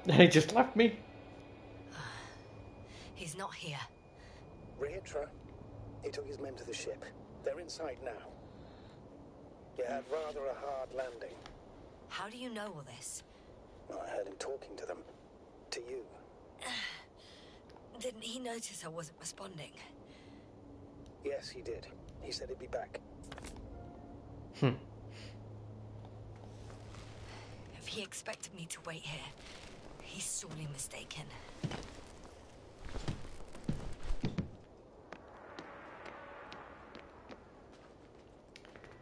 He just left me. He's not here. Rehitra, he took his men to the ship. They're inside now. You had rather a hard landing. How do you know all this? Well, I heard him talking to them. To you. Didn't he notice I wasn't responding? Yes, he did. He said he'd be back. If he expected me to wait here, he's sorely mistaken.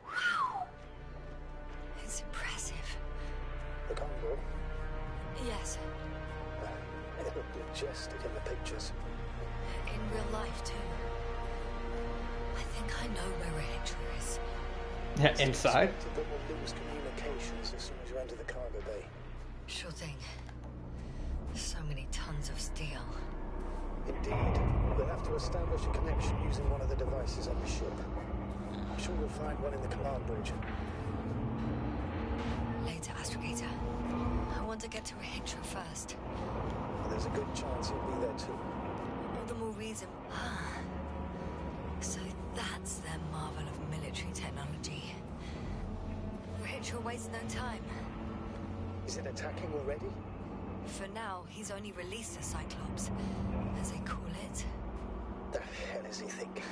Wow. It's impressive. The Condor? Yes. It looked majestic in the pictures. In real life, too. I think I know where Rehitra is. Yeah, inside. That we'll lose communications as soon as you enter the cargo bay. Sure thing. So many tons of steel. Indeed. We'll have to establish a connection using one of the devices on the ship. I'm sure we'll find one in the command bridge. Later, Astrogator. I want to get to Rehitra first. Well, there's a good chance he'll be there too. All the more reason. So that's their marvel of military technology. Rehitra wastes no time. Is it attacking already? For now, he's only released a Cyclops, as they call it. The hell is he thinking?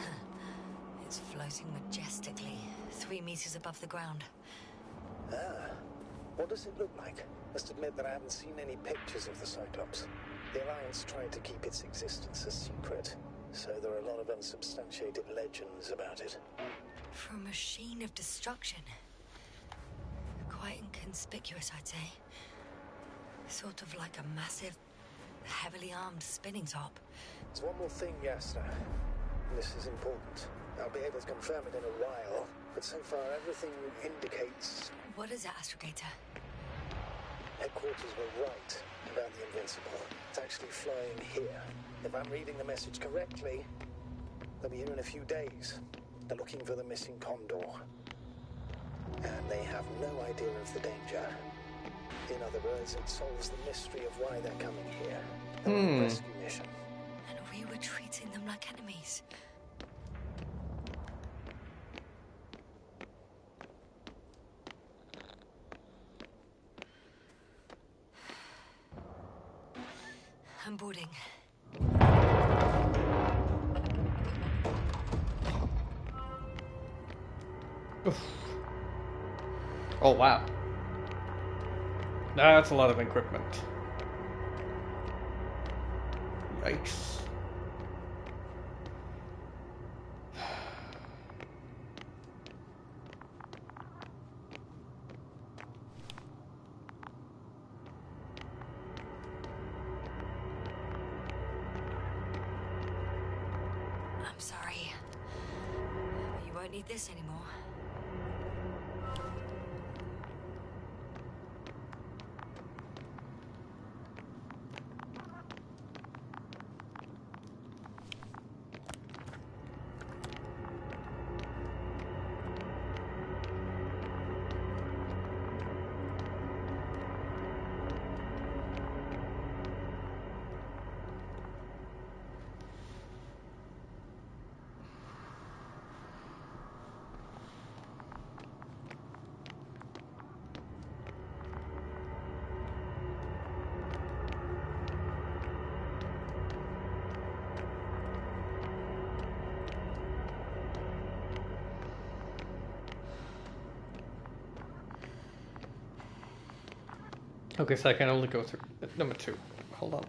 It's floating majestically, 3 meters above the ground. Ah. What does it look like? Must admit that I haven't seen any pictures of the Cyclops. The Alliance tried to keep its existence a secret, so there are a lot of unsubstantiated legends about it. For a machine of destruction. Quite inconspicuous, I'd say. Sort of like a massive, heavily armed spinning top. There's one more thing, Yasna. This is important. I'll be able to confirm it in a while, but so far everything indicates... What is it, Astrogator? Headquarters were right about the Invincible. It's actually flying here. If I'm reading the message correctly, they'll be here in a few days. They're looking for the missing Condor. And they have no idea of the danger. In other words, it solves the mystery of why they're coming here. A rescue mission. And we were treating them like enemies. I'm boarding. Oof. Oh, wow. That's a lot of equipment. Yikes. I'm sorry. You won't need this anymore. Okay, so I can only go through number 2. Hold on.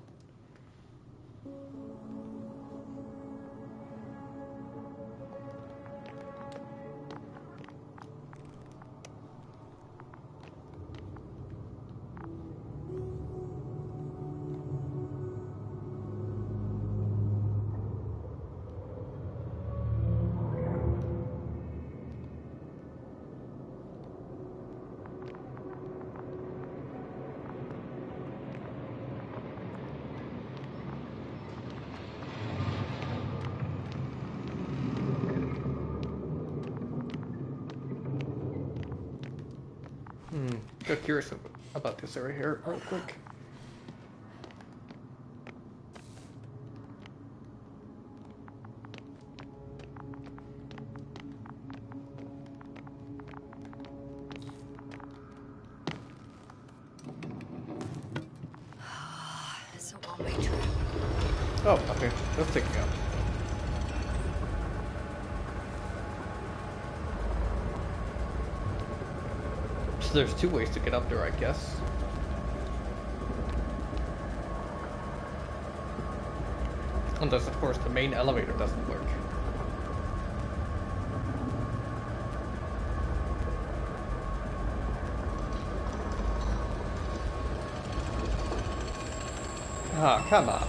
Got curious about this area here real quick. Oh, okay. Let's take me out. So there's two ways to get up there, I guess. Unless, of course, the main elevator doesn't work. Ah, come on.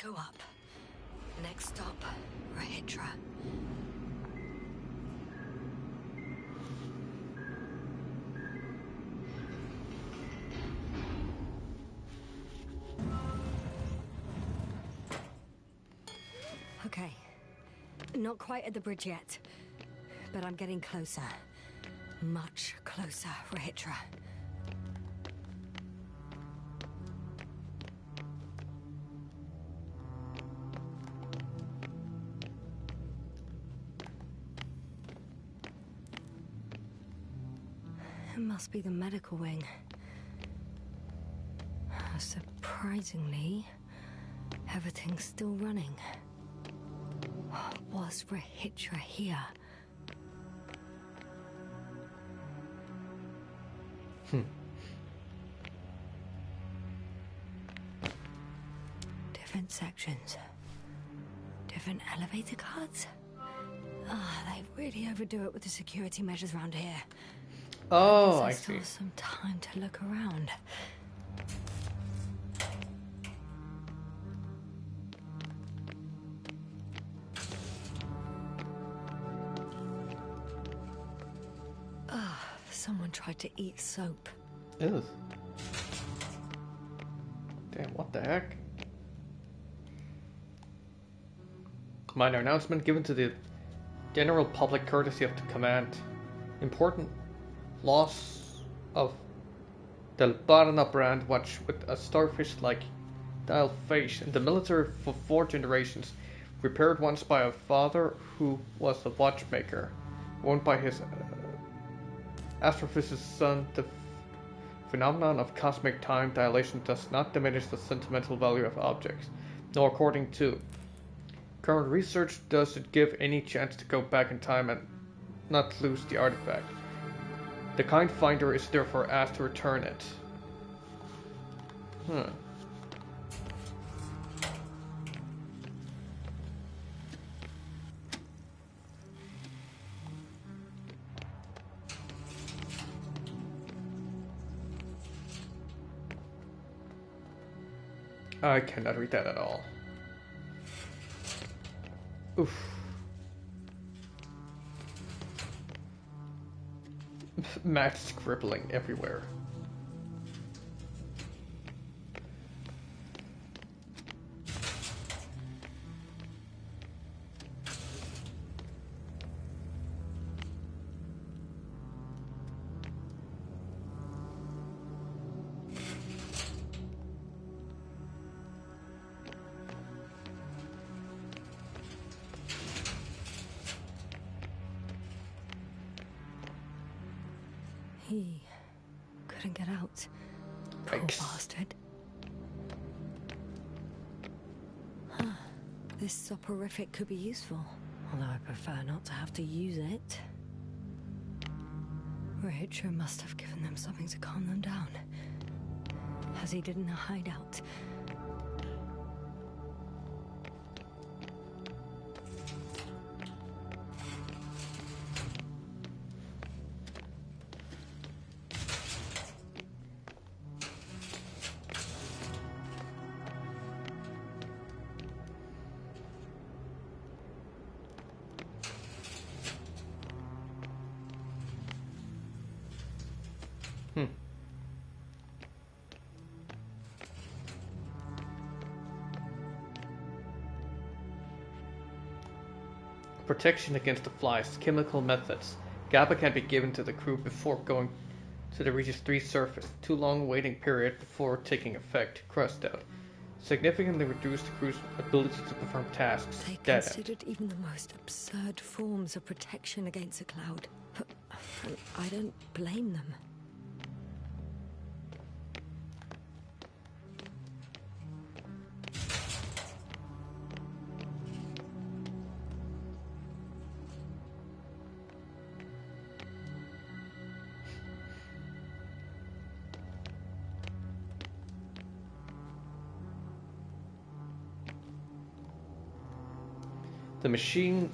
Go up. Next stop, Rahitra. Okay. Not quite at the bridge yet, but I'm getting closer. Much closer, Rahitra. It must be the medical wing. Surprisingly, everything's still running. Was Rahitra here? Different sections. Different elevator cards? They really overdo it with the security measures around here. Oh, I There's see. still some time to look around. Someone tried to eat soap. Ew. Damn, what the heck? Minor announcement given to the general public courtesy of the command. Important loss of the Barna brand watch with a starfish-like dial face in the military for 4 generations. Repaired once by a father who was a watchmaker. Owned by his astrophysicist son, the phenomenon of cosmic time dilation does not diminish the sentimental value of objects. Nor according to current research does it give any chance to go back in time and not lose the artifact. The kind finder is therefore asked to return it. I cannot read that at all. Oof. Mad scribbling everywhere. He couldn't get out. Poor Yikes. bastard. This soporific could be useful, although I prefer not to have to use it. Rahitra must have given them something to calm them down, as he did in a hideout. protection against the flies, chemical methods. GABA can be given to the crew before going to the Regis 3 surface. Too long waiting period before taking effect. Crossed out. Significantly reduced the crew's ability to perform tasks. They Dead considered even the most absurd forms of protection against a cloud. But I don't blame them. The machine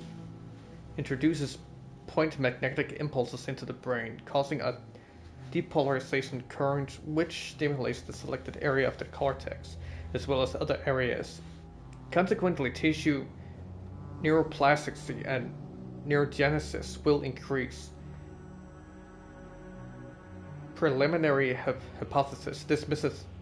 introduces point magnetic impulses into the brain, causing a depolarization current which stimulates the selected area of the cortex, as well as other areas. Consequently, tissue neuroplasticity and neurogenesis will increase. Preliminary hypothesis: this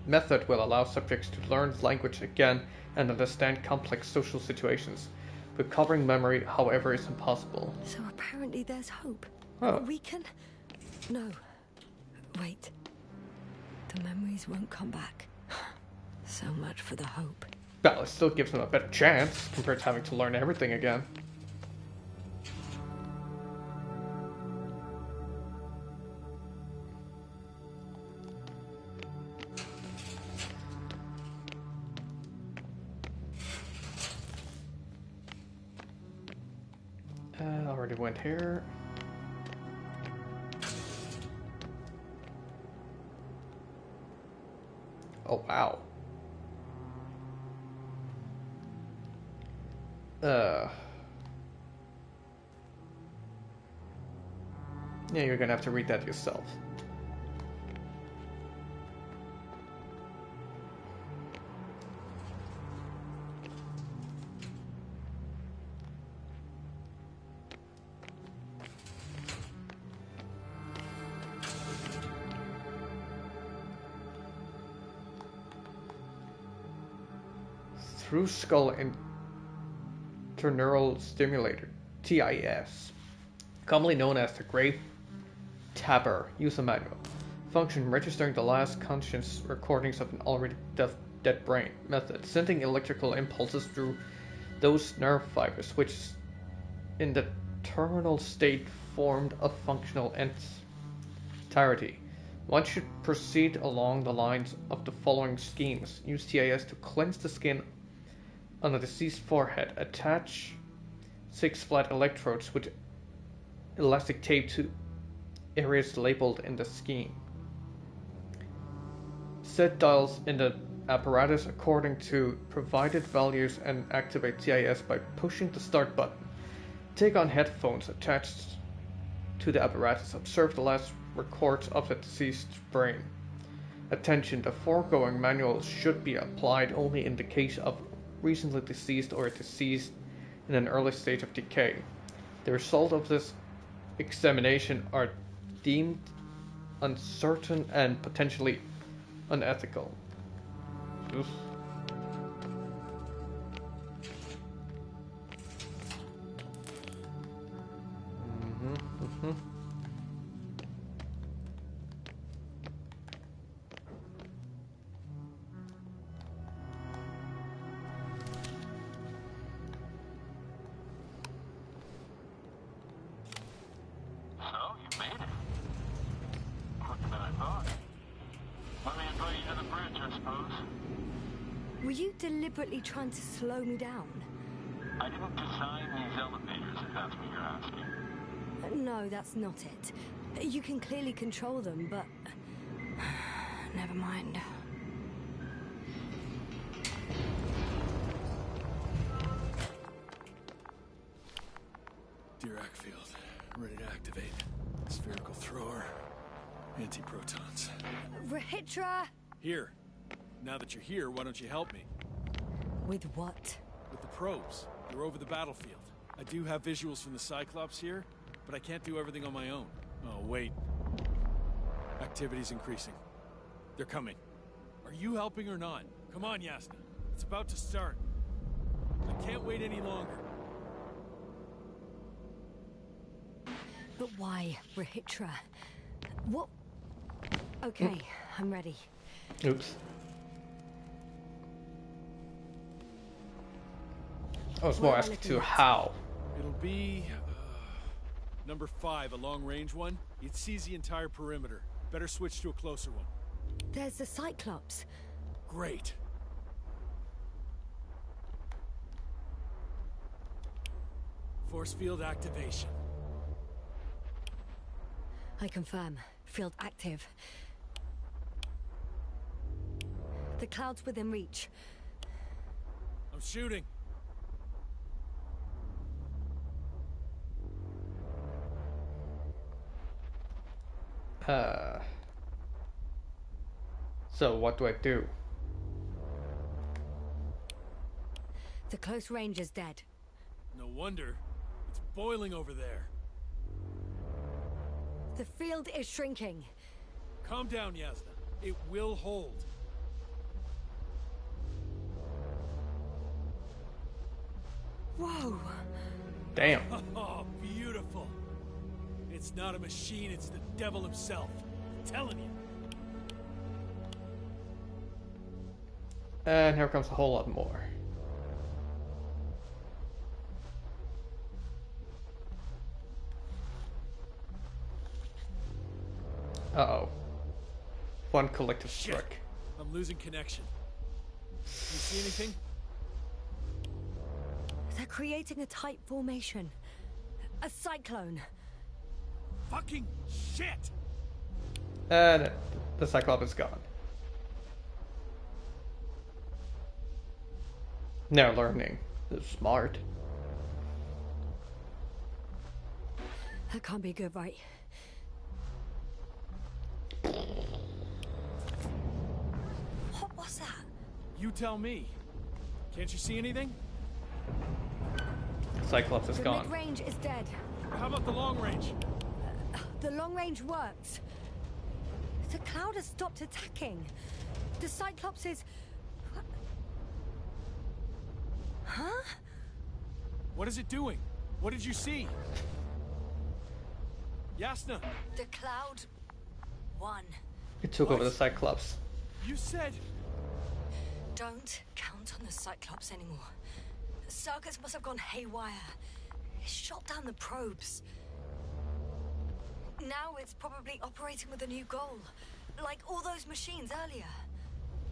method will allow subjects to learn language again and understand complex social situations. Recovering memory, however, is impossible. So apparently there's hope. Oh. We can... No. Wait. The memories won't come back. So much for the hope. Well, it still gives them a better chance compared to having to learn everything again. Already went here. Oh, wow. Yeah, you're gonna have to read that yourself. Through skull interneural stimulator, TIS, commonly known as the Grave Tabber user manual, function registering the last conscious recordings of an already dead brain. Method: sending electrical impulses through those nerve fibers which in the terminal state formed a functional entirety. One should proceed along the lines of the following schemes. Use TIS to cleanse the skin on the deceased forehead. Attach 6 flat electrodes with elastic tape to areas labeled in the scheme. Set dials in the apparatus according to provided values and activate TIS by pushing the start button. Take on headphones attached to the apparatus. Observe the last records of the deceased brain. Attention, the foregoing manual should be applied only in the case of recently deceased or deceased in an early stage of decay. The result of this examination are deemed uncertain and potentially unethical. Oof. Were you deliberately trying to slow me down? I didn't design these elevators, if that's what you're asking. No, that's not it. You can clearly control them, but... Never mind. Dirac field. Ready to activate. Spherical thrower. Anti-protons. Rahitra! Here. Now that you're here, why don't you help me? With what? With the probes. They're over the battlefield. I do have visuals from the Cyclops here, but I can't do everything on my own. Oh, wait. Activity's increasing. They're coming. Are you helping or not? Come on, Yasna. It's about to start. I can't wait any longer. But why Rahitra? What? Okay, I'm ready. Oops. I was more What am I asking looking to at? how. It'll be number 5, a long-range one. It sees the entire perimeter. Better switch to a closer one. There's the Cyclops. Great. Force field activation. I confirm. Field active. The cloud's within reach. I'm shooting. So what do I do? The close range is dead. No wonder. It's boiling over there. The field is shrinking. Calm down, Yasna. It will hold. Whoa! Damn. Oh, beautiful. It's not a machine, it's the devil himself. I'm telling you. And here comes a whole lot more. Uh-oh. One collective Shit. strike. I'm losing connection. You see anything? They're creating a tight formation. A cyclone. Fucking shit! And the Cyclops is gone. Now learning is smart. That can't be good, right? What was that? You tell me. Can't you see anything? Cyclops is The gone. mid-range is dead. How about the long range? The long range works. The cloud has stopped attacking. The Cyclops is... Huh? What is it doing? What did you see? Yasna, The cloud won. It took over What? the Cyclops. you said... Don't count on the Cyclops anymore. The circuits must have gone haywire. It shot down the probes. Now it's probably operating with a new goal. Like all those machines earlier.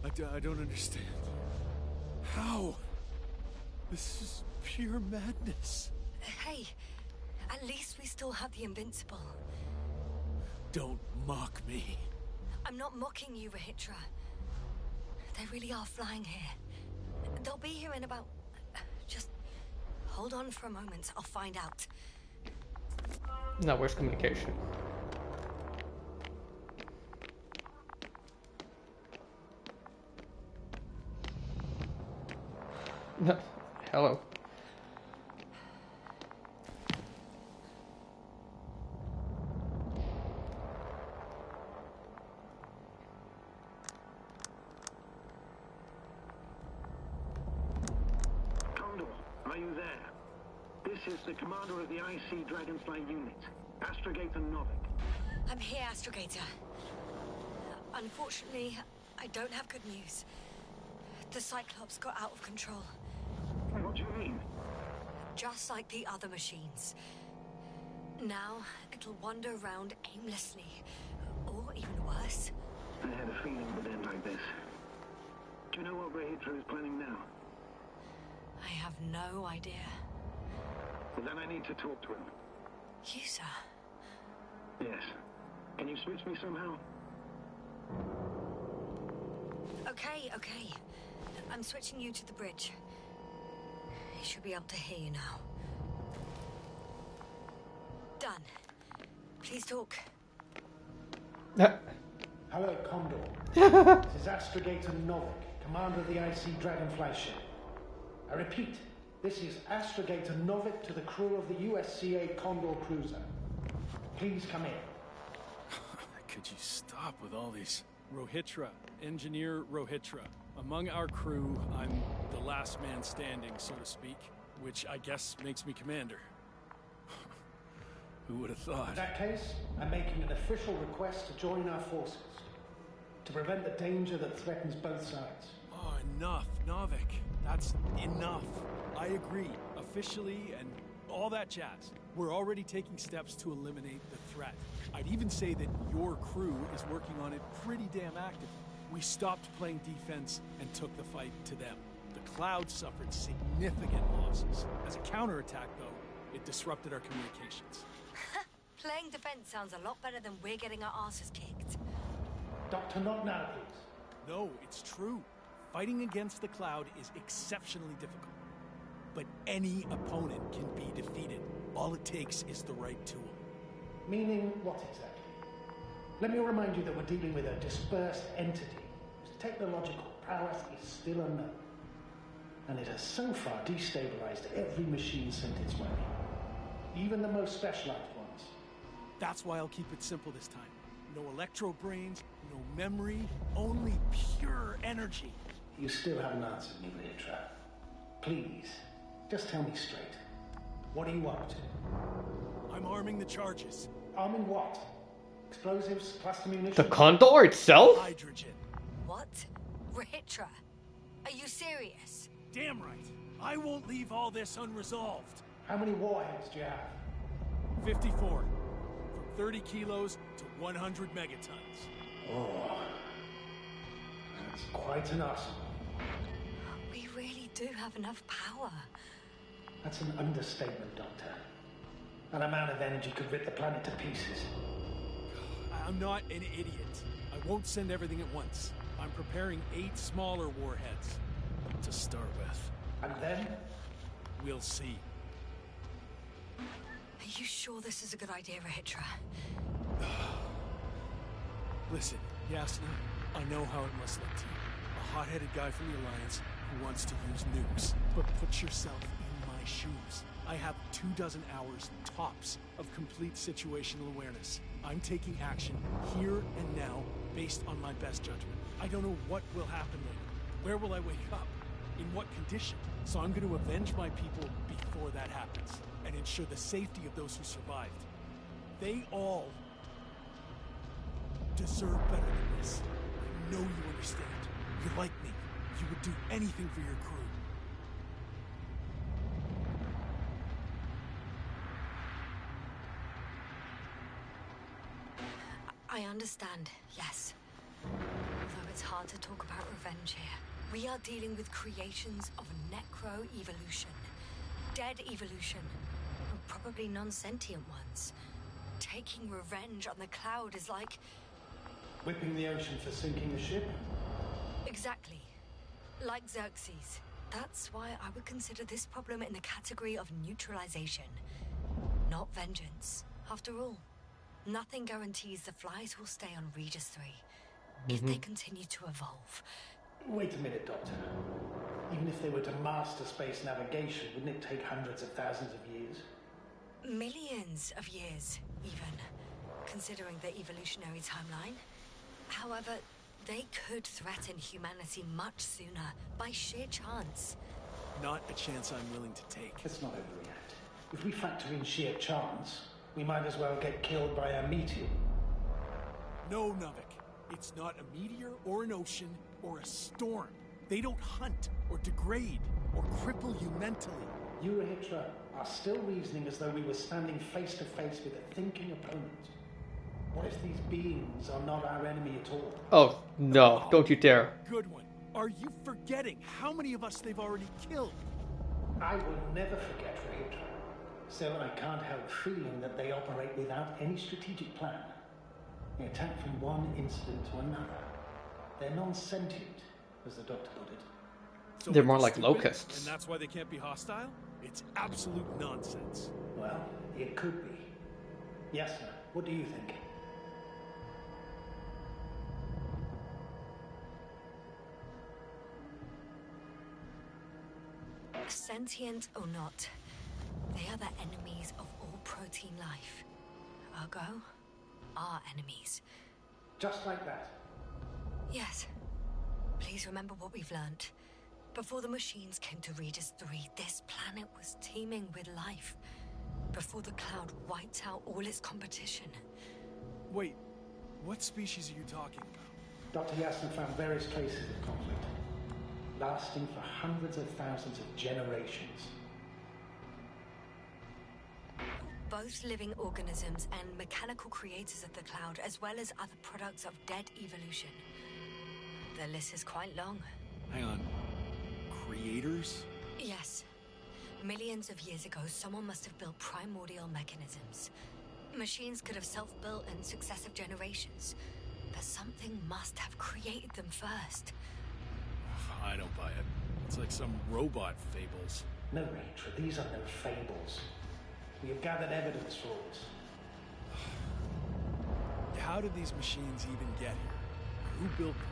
I don't understand. How? This is pure madness. Hey, at least we still have the Invincible. Don't mock me. I'm not mocking you, Rahitra. They really are flying here. They'll be here in about... Just hold on for a moment. I'll find out. Now where's communication? Hello. Condor, are you there? This is the commander of the IC Dragonfly unit, Astrogator Novik. I'm here, Astrogator. Unfortunately, I don't have good news. The Cyclops got out of control. What do you mean? Just like the other machines. Now, it'll wander around aimlessly. Or even worse. I had a feeling it would end like this. Do you know what Rahitra is planning now? I have no idea. Well, then I need to talk to him. You, sir? Yes. Can you switch me somehow? Okay. I'm switching you to the bridge. He should be able to hear you now. Done. Please talk. Hello, Condor. This is Astrogator Novik, commander of the IC Dragonfly ship. I repeat, this is Astrogator Novik to the crew of the USCA Condor cruiser. Please come in. Could you stop with all these? Rohitra, Engineer Rohitra. Among our crew, I'm the last man standing, so to speak, which I guess makes me commander. Who would have thought? In that case, I'm making an official request to join our forces to prevent the danger that threatens both sides. Oh, enough, Novik. That's enough. I agree, officially and all that jazz. We're already taking steps to eliminate the threat. I'd even say that your crew is working on it pretty damn actively. We stopped playing defense and took the fight to them. The Cloud suffered significant losses. As a counterattack, though, it disrupted our communications. Playing defense sounds a lot better than we're getting our asses kicked. Doctor, not now, please. No, it's true. Fighting against the Cloud is exceptionally difficult. But any opponent can be defeated. All it takes is the right tool. Meaning what exactly? Let me remind you that we're dealing with a dispersed entity whose technological prowess is still unknown. And it has so far destabilized every machine sent its way. Even the most specialized ones. That's why I'll keep it simple this time. No electro brains, no memory, only pure energy. You still haven't answered me, Ritra. Please, just tell me straight. What are you up to? I'm arming the charges. Arming what? Explosives, cluster munitions? The Condor itself? Hydrogen. What? Rahitra? Are you serious? Damn right. I won't leave all this unresolved. How many warheads do you have? 54. From 30 kilos to 100 megatons. Oh, that's quite an arsenal. We really do have enough power. That's an understatement, Doctor. An amount of energy could rip the planet to pieces. I'm not an idiot. I won't send everything at once. I'm preparing 8 smaller warheads to start with. And then? We'll see. Are you sure this is a good idea, Rahitra? Listen, Yasna, I know how it must look to you. A hot-headed guy from the Alliance who wants to use nukes. But put yourself in my shoes. I have 24 hours tops of complete situational awareness. I'm taking action here and now based on my best judgment. I don't know what will happen later. Where will I wake up? In what condition? So I'm going to avenge my people before that happens and ensure the safety of those who survived. They all deserve better than this. I know you understand. You're like me. You would do anything for your crew. I understand, yes. Although it's hard to talk about revenge here. We are dealing with creations of necro-evolution. Dead evolution. And probably non-sentient ones. Taking revenge on the Cloud is like... Whipping the ocean for sinking the ship? Exactly. Like Xerxes. That's why I would consider this problem in the category of neutralization. Not vengeance. After all, nothing guarantees the flies will stay on Regis 3 if they continue to evolve. Wait a minute, Doctor. Even if they were to master space navigation, wouldn't it take hundreds of thousands of years? Millions of years, even, considering the evolutionary timeline. However, they could threaten humanity much sooner, by sheer chance. Not a chance I'm willing to take. Let's not overreact. If we factor in sheer chance, we might as well get killed by a meteor. No, Novik. It's not a meteor or an ocean or a storm. They don't hunt or degrade or cripple you mentally. You, Rahitra, are still reasoning as though we were standing face to face with a thinking opponent. What if these beings are not our enemy at all? Oh, no. Don't you dare. Good one. Are you forgetting how many of us they've already killed? I will never forget, Rahitra. Still, I can't help feeling that they operate without any strategic plan. They attack from one incident to another. They're non-sentient, as the doctor put it. So They're what, more like stupid? locusts. And that's why they can't be hostile? It's absolute nonsense. Well, it could be. Yes, sir. What do you think? Sentient or not, they are the enemies of all protein life. Ergo, our enemies. Just like that. Yes. Please remember what we've learnt. Before the machines came to Regis 3, this planet was teeming with life. before the cloud wiped out all its competition. Wait, what species are you talking about? Dr. Yasna found various traces of conflict, lasting for hundreds of thousands of generations. Both living organisms and mechanical creators of the cloud, as well as other products of dead evolution. The list is quite long. Hang on. Creators? Yes. Millions of years ago, someone must have built primordial mechanisms. Machines could have self-built in successive generations, but something must have created them first. I don't buy it. It's like some robot fables. No, Rachel, these are no fables. We have gathered evidence for it. How did these machines even get here? Who built them?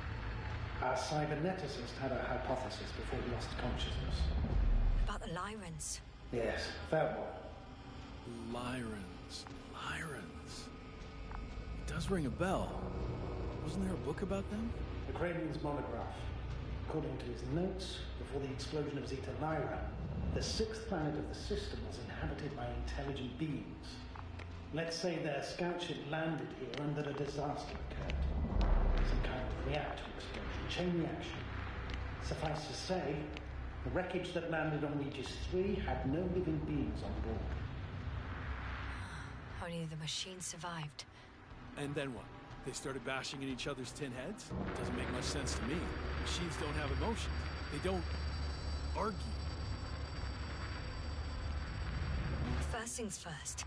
Our cyberneticist had a hypothesis before we lost consciousness. About the Lyrans. Yes, that one. Lyrans. It does ring a bell. Wasn't there a book about them? The Cranian's monograph. According to his notes, before the explosion of Zeta Lyran, the sixth planet of the system was inhabited by intelligent beings. Let's say their scout ship landed here and that a disaster occurred. Some kind of reactor explosion, chain reaction. Suffice to say, the wreckage that landed on Regis 3 had no living beings on board. Only the machine survived. And then what? They started bashing in each other's tin heads? Doesn't make much sense to me. Machines don't have emotions. They don't argue. First things first.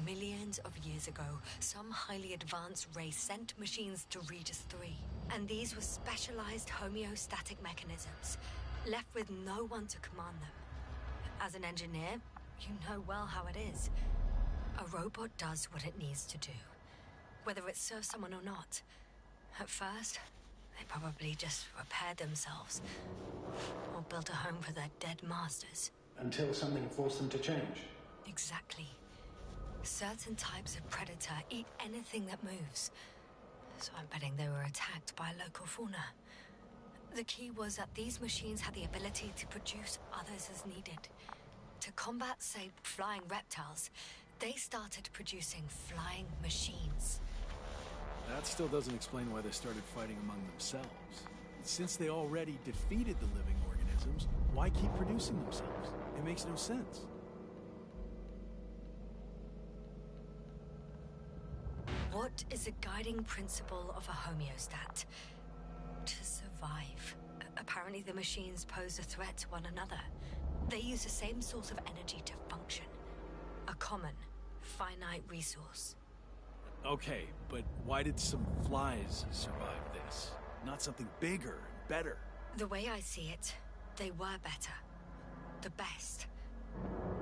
Millions of years ago, some highly advanced race sent machines to Regis 3. And these were specialized homeostatic mechanisms, left with no one to command them. As an engineer, you know well how it is. A robot does what it needs to do, whether it serves someone or not. At first, they probably just repaired themselves, or built a home for their dead masters. Until something forced them to change. Exactly. Certain types of predator eat anything that moves. So I'm betting they were attacked by local fauna. The key was that these machines had the ability to produce others as needed. To combat, say, flying reptiles, they started producing flying machines. That still doesn't explain why they started fighting among themselves. Since they already defeated the living organisms, why keep producing themselves? It makes no sense. What is the guiding principle of a homeostat? To survive. Apparently the machines pose a threat to one another. They use the same source of energy to function. A common, finite resource. Okay, but why did some flies survive this? Not something bigger and better. The way I see it, they were better. The best.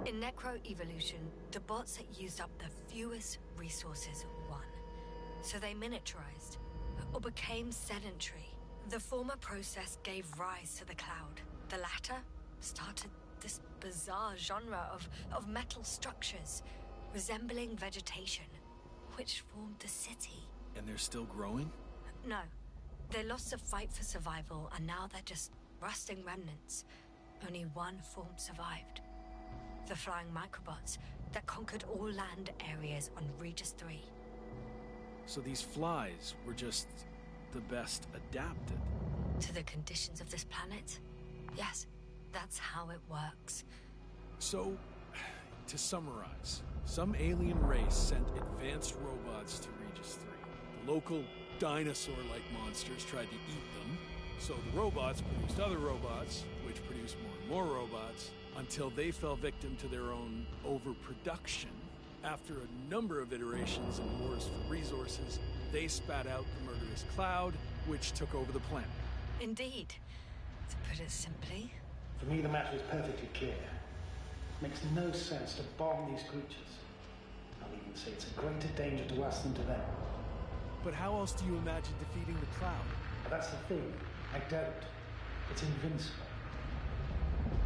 In necroevolution, the bots that used up the fewest resources won. So they miniaturized, or became sedentary. The former process gave rise to the cloud. The latter started this bizarre genre of metal structures, resembling vegetation, which formed the city. And they're still growing? No. They lost the fight for survival, and now they're just rusting remnants. Only one form survived. The flying microbots that conquered all land areas on Regis 3. So these flies were just the best adapted? To the conditions of this planet? Yes, that's how it works. So, to summarize, some alien race sent advanced robots to Regis 3. The local dinosaur-like monsters tried to eat them, so the robots produced other robots, which produced more and more robots, until they fell victim to their own overproduction. After a number of iterations and wars for resources, they spat out the murderous cloud, which took over the planet. Indeed. To put it simply... For me, the matter is perfectly clear. It makes no sense to bomb these creatures. I'll even say it's a greater danger to us than to them. But how else do you imagine defeating the cloud? But that's the thing. I don't. It's invincible.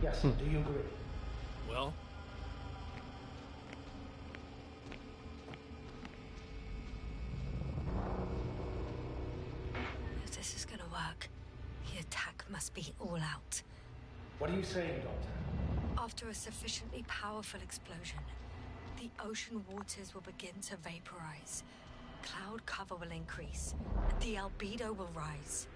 Yes, do you agree? Well... if this is gonna work, the attack must be all out. What are you saying, Doctor? After a sufficiently powerful explosion, the ocean waters will begin to vaporize. Cloud cover will increase, the albedo will rise,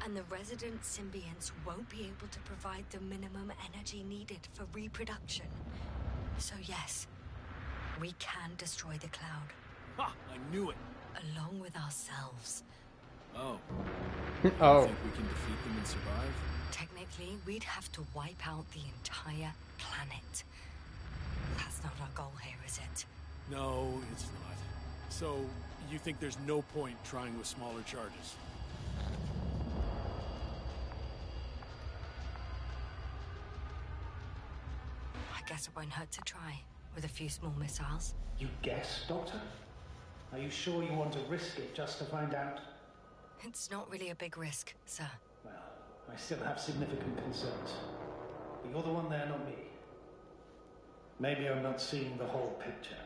and the resident symbionts won't be able to provide the minimum energy needed for reproduction. So yes, we can destroy the cloud. Ha! I knew it! Along with ourselves. Oh. Oh. You think we can defeat them and survive? Technically, we'd have to wipe out the entire planet. That's not our goal here, is it? No, it's not. So, you think there's no point trying with smaller charges? I guess it won't hurt to try, with a few small missiles. You guess, Doctor? Are you sure you want to risk it just to find out? It's not really a big risk, sir. Well, I still have significant concerns. But you're the one there, not me. Maybe I'm not seeing the whole picture.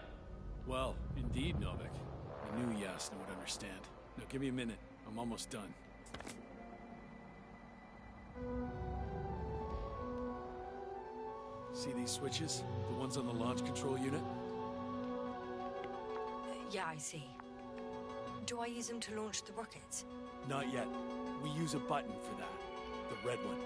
Well, indeed, Novik. I knew Yasna would understand. Now give me a minute. I'm almost done. See these switches? The ones on the launch control unit? Yeah, I see. Do I use them to launch the rockets? Not yet. We use a button for that. The red one.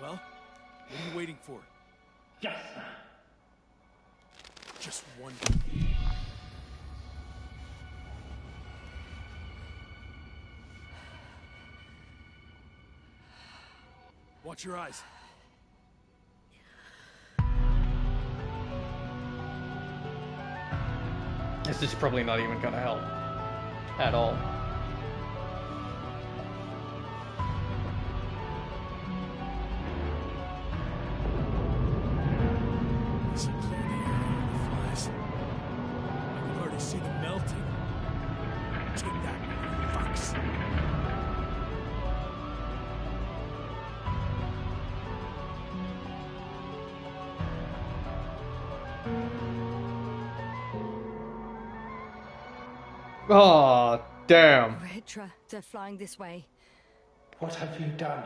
Well, what are you waiting for? Yes! Just one. Watch your eyes. This is probably not even gonna help at all. This will clear the air out of the flies. I can already see them melting. Take that, fucks. Oh, damn. Hitra, they're flying this way. What have you done?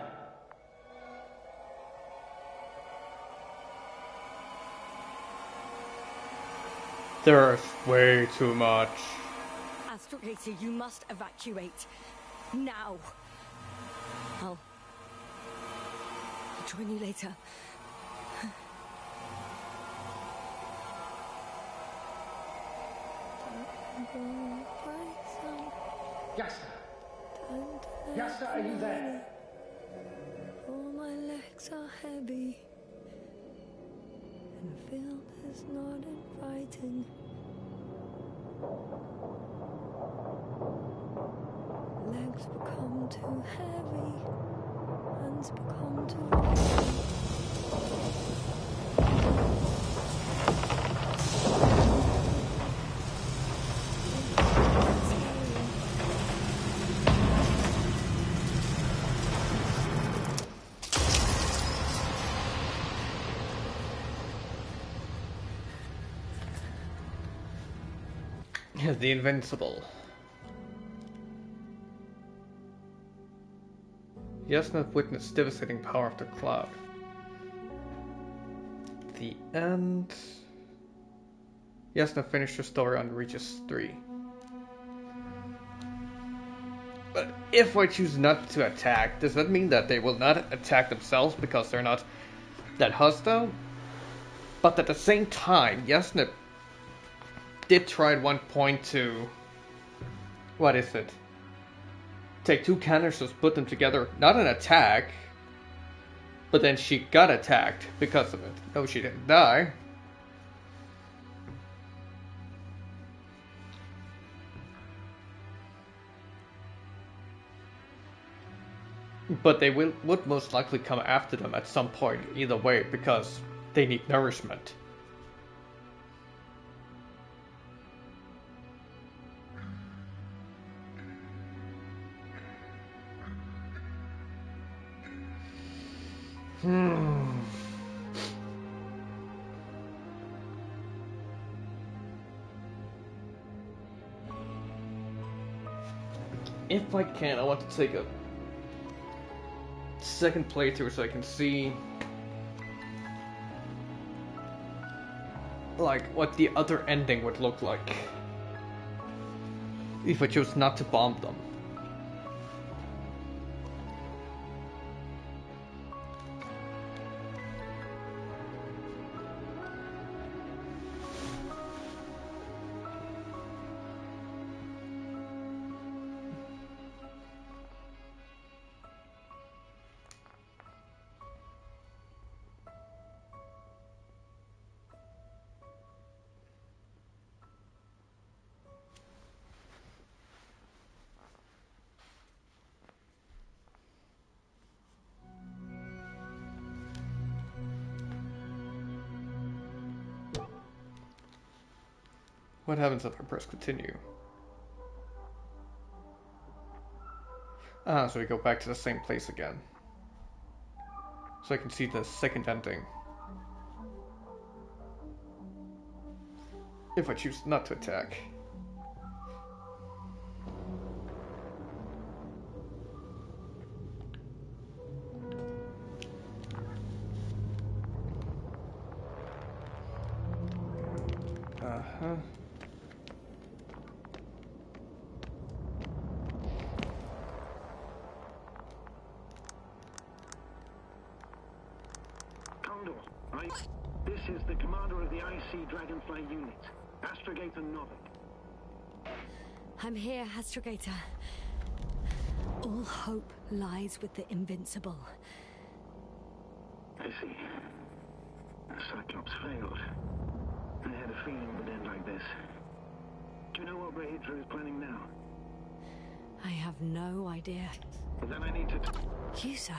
There's way too much. Astrogator, you must evacuate. Now. I'll join you later. Yasta! Yasta, are you there? All my legs are heavy, and the field is not inviting. Legs become too heavy, hands become too heavy. The Invincible. Yasna witnessed devastating power of the cloud. The end. Yasna finished her story on Regis 3. But if I choose not to attack, does that mean that they will not attack themselves because they're not that hostile? But at the same time, Yasna did try at one point to, what is it? Take two canisters, put them together, not an attack, but then she got attacked because of it. No, she didn't die. But they would most likely come after them at some point either way because they need nourishment. If I can, I want to take a second playthrough so I can see like what the other ending would look like if I chose not to bomb them. What happens if I press continue? Ah, so we go back to the same place again. So I can see the second ending. If I choose not to attack. Uh-huh. This is the commander of the IC Dragonfly unit, Astrogator Novik. I'm here, Astrogator. All hope lies with the Invincible. I see. The Cyclops failed. I had a feeling it would end like this. Do you know what Rahitra is planning now? I have no idea. Well, then I need to... You, sir?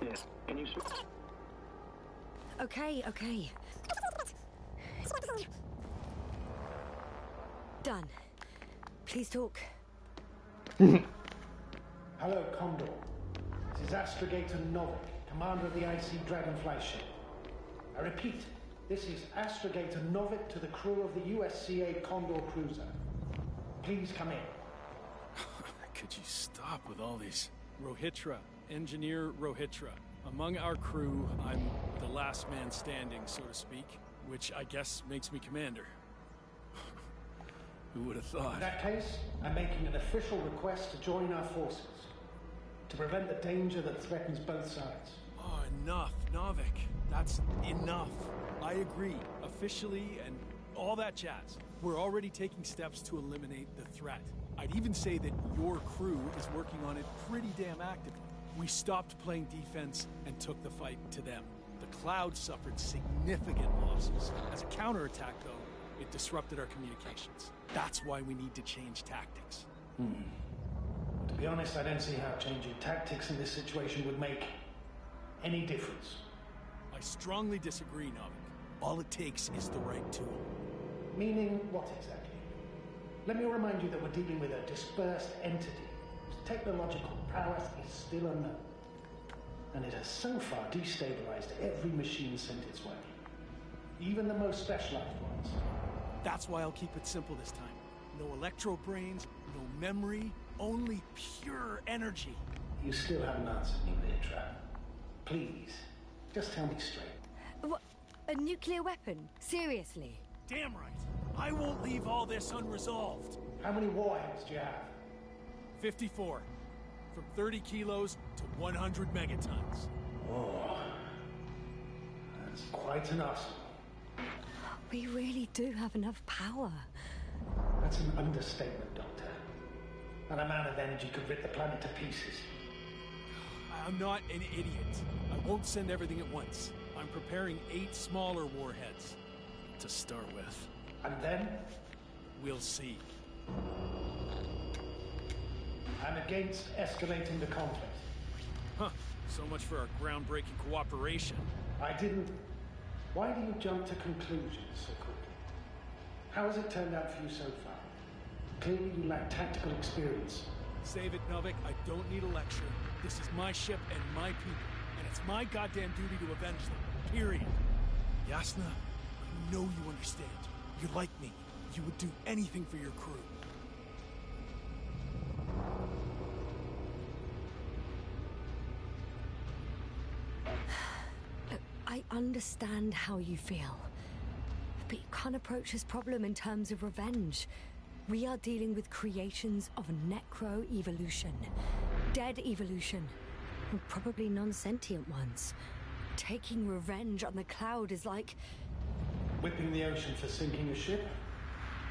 Yes. Can you speak? Okay. Done. Please talk. Hello, Condor. This is Astrogator Novik, commander of the IC Dragonfly ship. I repeat, this is Astrogator Novik to the crew of the USCA Condor cruiser. Please come in. Could you stop with all these? Rahitra, Engineer Rahitra. Among our crew, I'm the last man standing, so to speak, which I guess makes me commander. Who would have thought? In that case, I'm making an official request to join our forces, to prevent the danger that threatens both sides. Oh, enough, Novik. That's enough. I agree, officially, and all that jazz. We're already taking steps to eliminate the threat. I'd even say that your crew is working on it pretty damn actively. We stopped playing defense and took the fight to them. The Cloud suffered significant losses. As a counterattack, though, it disrupted our communications. That's why we need to change tactics. To be honest, I don't see how changing tactics in this situation would make any difference. I strongly disagree, Novik. All it takes is the right tool. Meaning what exactly? Let me remind you that we're dealing with a dispersed entity whose technological prowess is still unknown. And it has so far destabilized every machine sent its way. Even the most specialized ones. That's why I'll keep it simple this time. No electro brains, no memory, only pure energy. You still haven't answered me, Rahitra. Please, just tell me straight. What? A nuclear weapon? Seriously? Damn right. I won't leave all this unresolved. How many warheads do you have? 54. From 30 kilos to 100 megatons. Oh, that's quite an arsenal. We really do have enough power. That's an understatement, Doctor. And a man of energy could rip the planet to pieces. I'm not an idiot. I won't send everything at once. I'm preparing 8 smaller warheads to start with. And then? We'll see. I'm against escalating the conflict. Huh. So much for our groundbreaking cooperation. I didn't... Why do you jump to conclusions so quickly? How has it turned out for you so far? Clearly you lack tactical experience. Save it, Novik. I don't need a lecture. This is my ship and my people. and it's my goddamn duty to avenge them. Period. Yasna, I know you understand. You're like me. You would do anything for your crew. Look, I understand how you feel. But you can't approach this problem in terms of revenge. We are dealing with creations of necro-evolution. Dead evolution. And probably non-sentient ones. Taking revenge on the Cloud is like... Whipping the ocean for sinking a ship?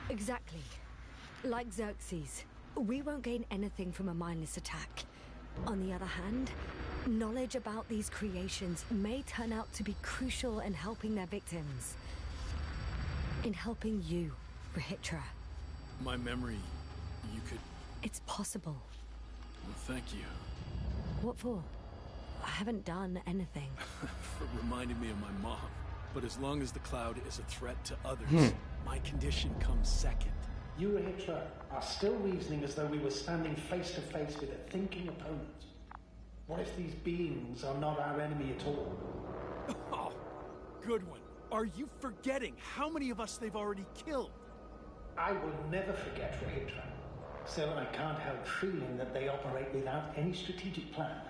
Exactly. Like Xerxes. We won't gain anything from a mindless attack. On the other hand, knowledge about these creations may turn out to be crucial in helping their victims. In helping you, Rahitra. My memory, you could... It's possible. Well, thank you. What for? I haven't done anything. For reminding me of my mom. But as long as the Cloud is a threat to others, my condition comes second. You, Rahitra, are still reasoning as though we were standing face to face with a thinking opponent. What if these beings are not our enemy at all? Oh, good one. Are you forgetting how many of us they've already killed? I will never forget, Rahitra. Still, I can't help feeling that they operate without any strategic plan.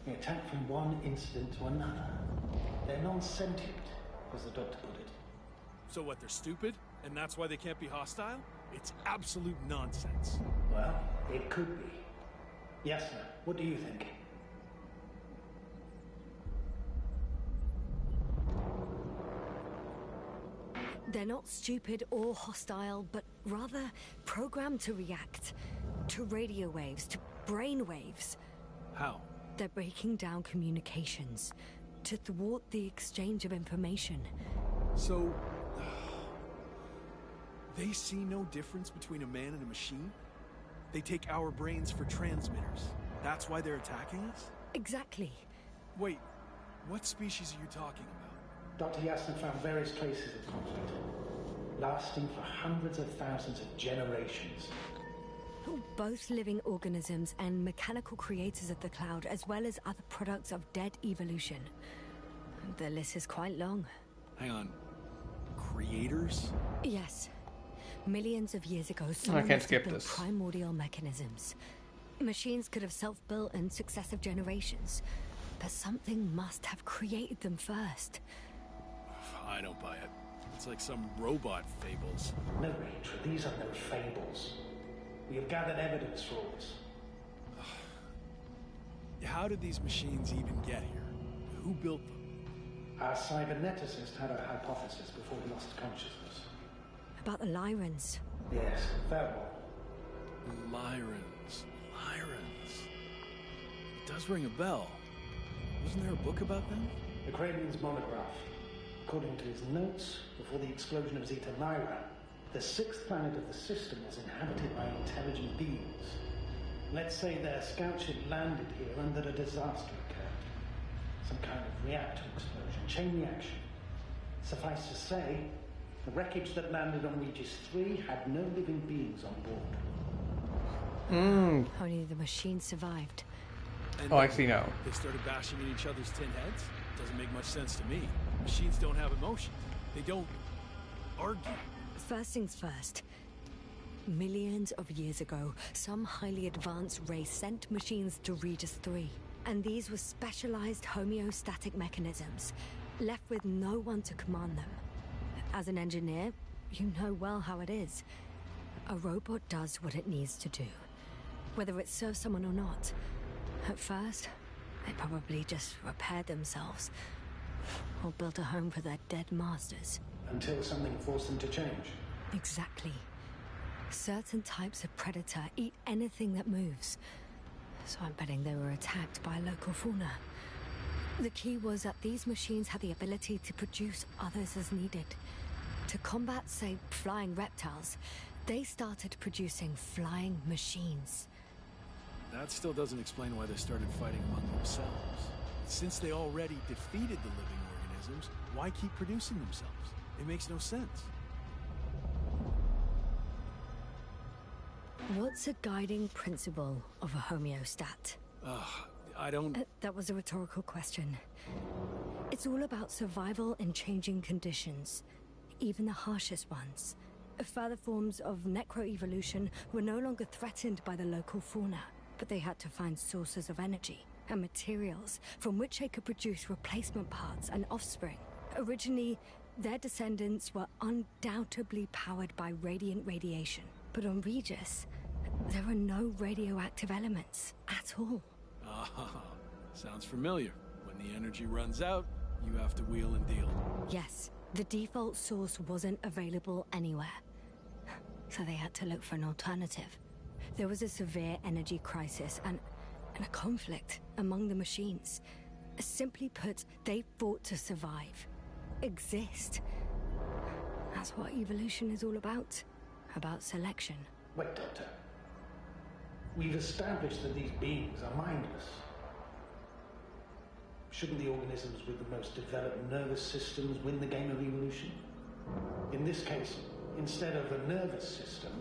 They attack from one incident to another. They're non-sentient, as the doctor put it. So what, they're stupid? And that's why they can't be hostile? It's absolute nonsense. Well, it could be. Yes, sir. What do you think? They're not stupid or hostile, but rather programmed to react. To radio waves, to brain waves. How? They're breaking down communications. To thwart the exchange of information. So... they see no difference between a man and a machine? They take our brains for transmitters. That's why they're attacking us? Exactly. Wait, what species are you talking about? Dr. Yasna found various traces of conflict, lasting for hundreds of thousands of generations. Both living organisms and mechanical creators of the Cloud, as well as other products of dead evolution. The list is quite long. Hang on. Creators? Yes. Millions of years ago, I someone can't must have skip built this. primordial mechanisms. Machines could have self-built in successive generations, but something must have created them first. I don't buy it. It's like some robot fables. No, Rachel, these are no fables. We have gathered evidence for all this. How did these machines even get here? Who built them? Our cyberneticist had a hypothesis before he lost consciousness. About the Lyrans. Yes, that one. Lyrans. It does ring a bell. Wasn't there a book about them? The Cranian's monograph. According to his notes, before the explosion of Zeta Lyra, the sixth planet of the system was inhabited by intelligent beings. Let's say their scout ship landed here and that a disaster occurred. Some kind of reactor explosion, chain reaction. Suffice to say, the wreckage that landed on Regis 3 had no living beings on board. Only the machine survived. And Oh, actually, no. They started bashing in each other's tin heads? Doesn't make much sense to me. Machines don't have emotions. They don't argue. First things first. Millions of years ago, some highly advanced race sent machines to Regis 3. And these were specialized homeostatic mechanisms, left with no one to command them. As an engineer, you know well how it is. A robot does what it needs to do, whether it serves someone or not. At first, they probably just repaired themselves, or built a home for their dead masters. Until something forced them to change. Exactly. Certain types of predator eat anything that moves. So I'm betting they were attacked by local fauna. The key was that these machines had the ability to produce others as needed. To combat, say, flying reptiles, they started producing flying machines. That still doesn't explain why they started fighting among themselves. Since they already defeated the living organisms, why keep producing themselves? It makes no sense. What's a guiding principle of a homeostat? I don't... That was a rhetorical question. It's all about survival in changing conditions, even the harshest ones. Further forms of necroevolution were no longer threatened by the local fauna, but they had to find sources of energy and materials from which they could produce replacement parts and offspring. Originally, their descendants were undoubtedly powered by radiant radiation, but on Regis, there are no radioactive elements at all. Ah, sounds familiar. When the energy runs out, you have to wheel and deal. Yes, the default source wasn't available anywhere, so they had to look for an alternative. There was a severe energy crisis and a conflict among the machines. Simply put, they fought to survive, exist. That's what evolution is all about selection. Wait, Doctor. We've established that these beings are mindless. Shouldn't the organisms with the most developed nervous systems win the game of evolution? In this case, instead of a nervous system,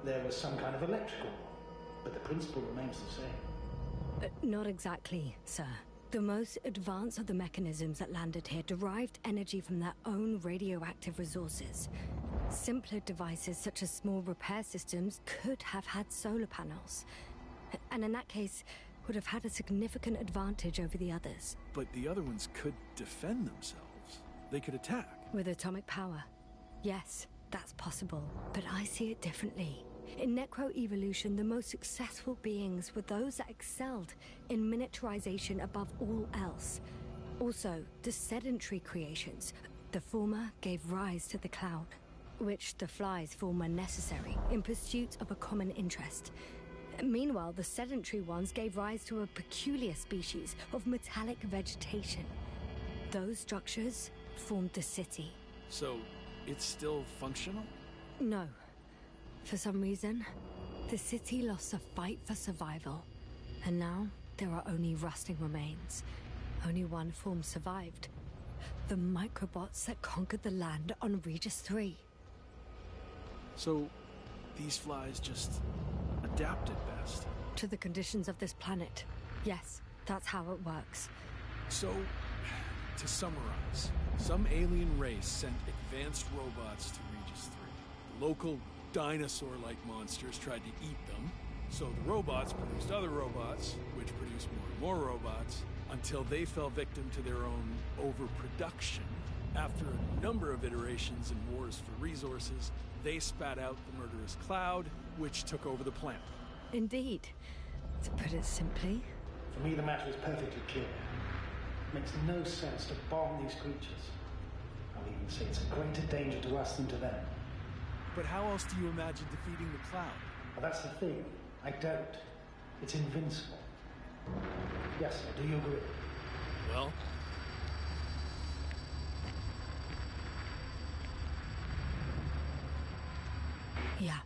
there was some kind of electrical one, but the principle remains the same. Not exactly, sir. The most advanced of the mechanisms that landed here derived energy from their own radioactive resources. Simpler devices such as small repair systems could have had solar panels. And in that case, would have had a significant advantage over the others. But the other ones could defend themselves. They could attack. With atomic power. Yes, that's possible. But I see it differently. In necroevolution, the most successful beings were those that excelled in miniaturization above all else. Also, the sedentary creations. The former gave rise to the cloud, which the flies form when necessary, in pursuit of a common interest. Meanwhile, the sedentary ones gave rise to a peculiar species of metallic vegetation. Those structures formed the city. So, it's still functional? No. For some reason, the city lost a fight for survival. And now, there are only rusting remains. Only one form survived. The microbots that conquered the land on Regis 3. So, these flies just adapted best? To the conditions of this planet. Yes, that's how it works. So, to summarize, some alien race sent advanced robots to Regis 3. The local dinosaur-like monsters tried to eat them, so the robots produced other robots, which produced more and more robots, until they fell victim to their own overproduction. After a number of iterations and wars for resources, they spat out the murderous cloud, which took over the planet. Indeed. To put it simply... For me, the matter is perfectly clear. It makes no sense to bomb these creatures. I'll even say it's a greater danger to us than to them. But how else do you imagine defeating the cloud? Well, that's the thing. I don't. It's invincible. Yes, sir, do you agree? Well... Yeah,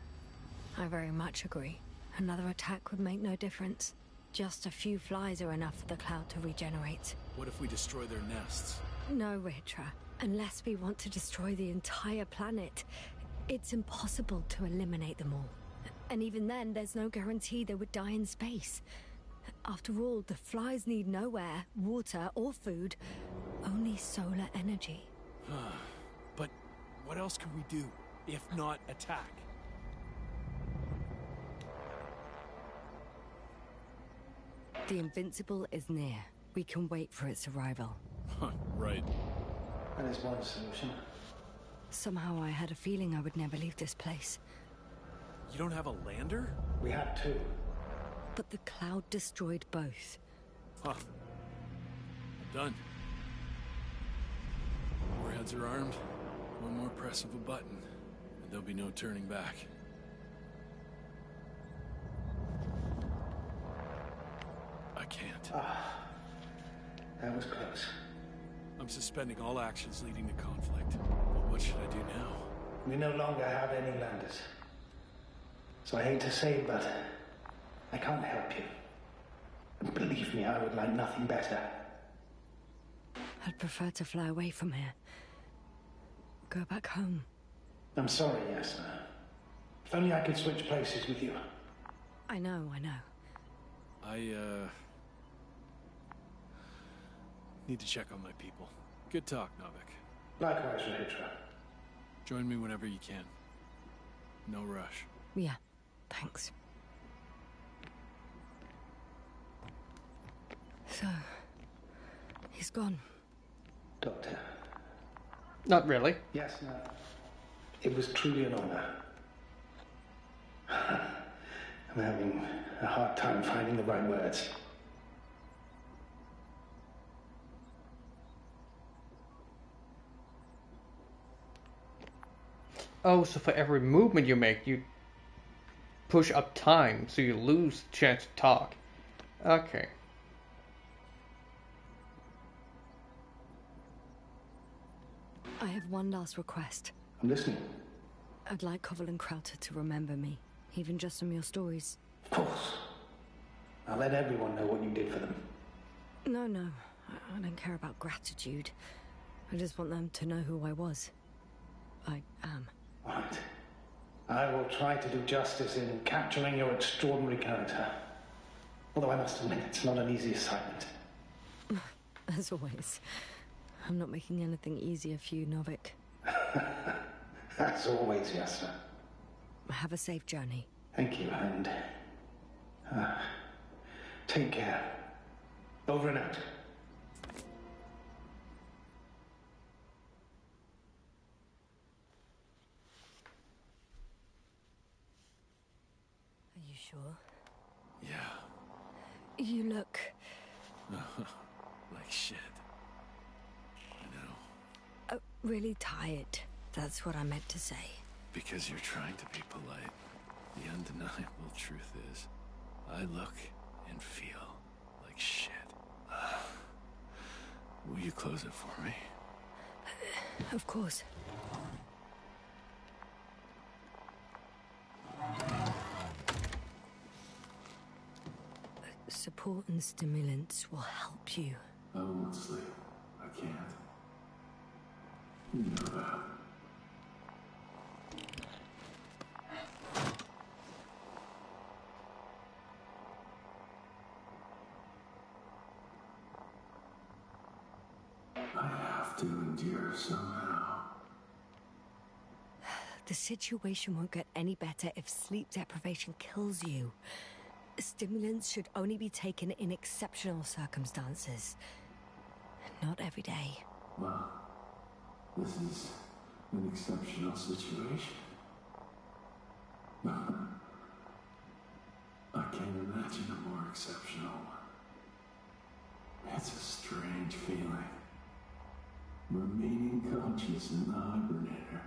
I very much agree. Another attack would make no difference. Just a few flies are enough for the cloud to regenerate. What if we destroy their nests? No, Ritra. Unless we want to destroy the entire planet, it's impossible to eliminate them all. And even then, there's no guarantee they would die in space. After all, the flies need no air, water, or food. Only solar energy. But what else can we do, if not attack? The Invincible is near. We can wait for its arrival. Right. That is one solution. Somehow I had a feeling I would never leave this place. You don't have a lander? We had two. But the cloud destroyed both. Huh. Done. Warheads are armed. One more press of a button, and there'll be no turning back. I can't. That was close. I'm suspending all actions leading to conflict. But what should I do now? We no longer have any landers. So I hate to say it, but I can't help you. And believe me, I would like nothing better. I'd prefer to fly away from here. Go back home. I'm sorry, Yasna. If only I could switch places with you. I know. Need to check on my people. Good talk, Novik. Likewise, Rahitra. Join me whenever you can. No rush. Yeah, thanks. So, he's gone. Doctor. Not really. Yes, no. It was truly an honor. I'm having a hard time finding the right words. Oh, so for every movement you make, you push up time, so you lose the chance to talk. Okay. I have one last request. I'm listening. I'd like Koval and Krauter to remember me, even just from your stories. Of course. I'll let everyone know what you did for them. No, I don't care about gratitude. I just want them to know who I was. I am. Right. I will try to do justice in capturing your extraordinary character. Although I must admit, it's not an easy assignment. As always. I'm not making anything easier for you, Novik. As always, Yasna. Have a safe journey. Thank you, and take care. Over and out. Are you sure? Yeah. You look... Like shit. I know. really tired. That's what I meant to say. Because you're trying to be polite. The undeniable truth is, I look and feel like shit. Will you close it for me? Of course. Support and stimulants will help you. I won't sleep. I can't. You know that. I have to endure somehow. The situation won't get any better if sleep deprivation kills you. Stimulants should only be taken in exceptional circumstances. Not every day. Well, this is an exceptional situation. I can't imagine a more exceptional one. It's a strange feeling. Remaining conscious in the hibernator.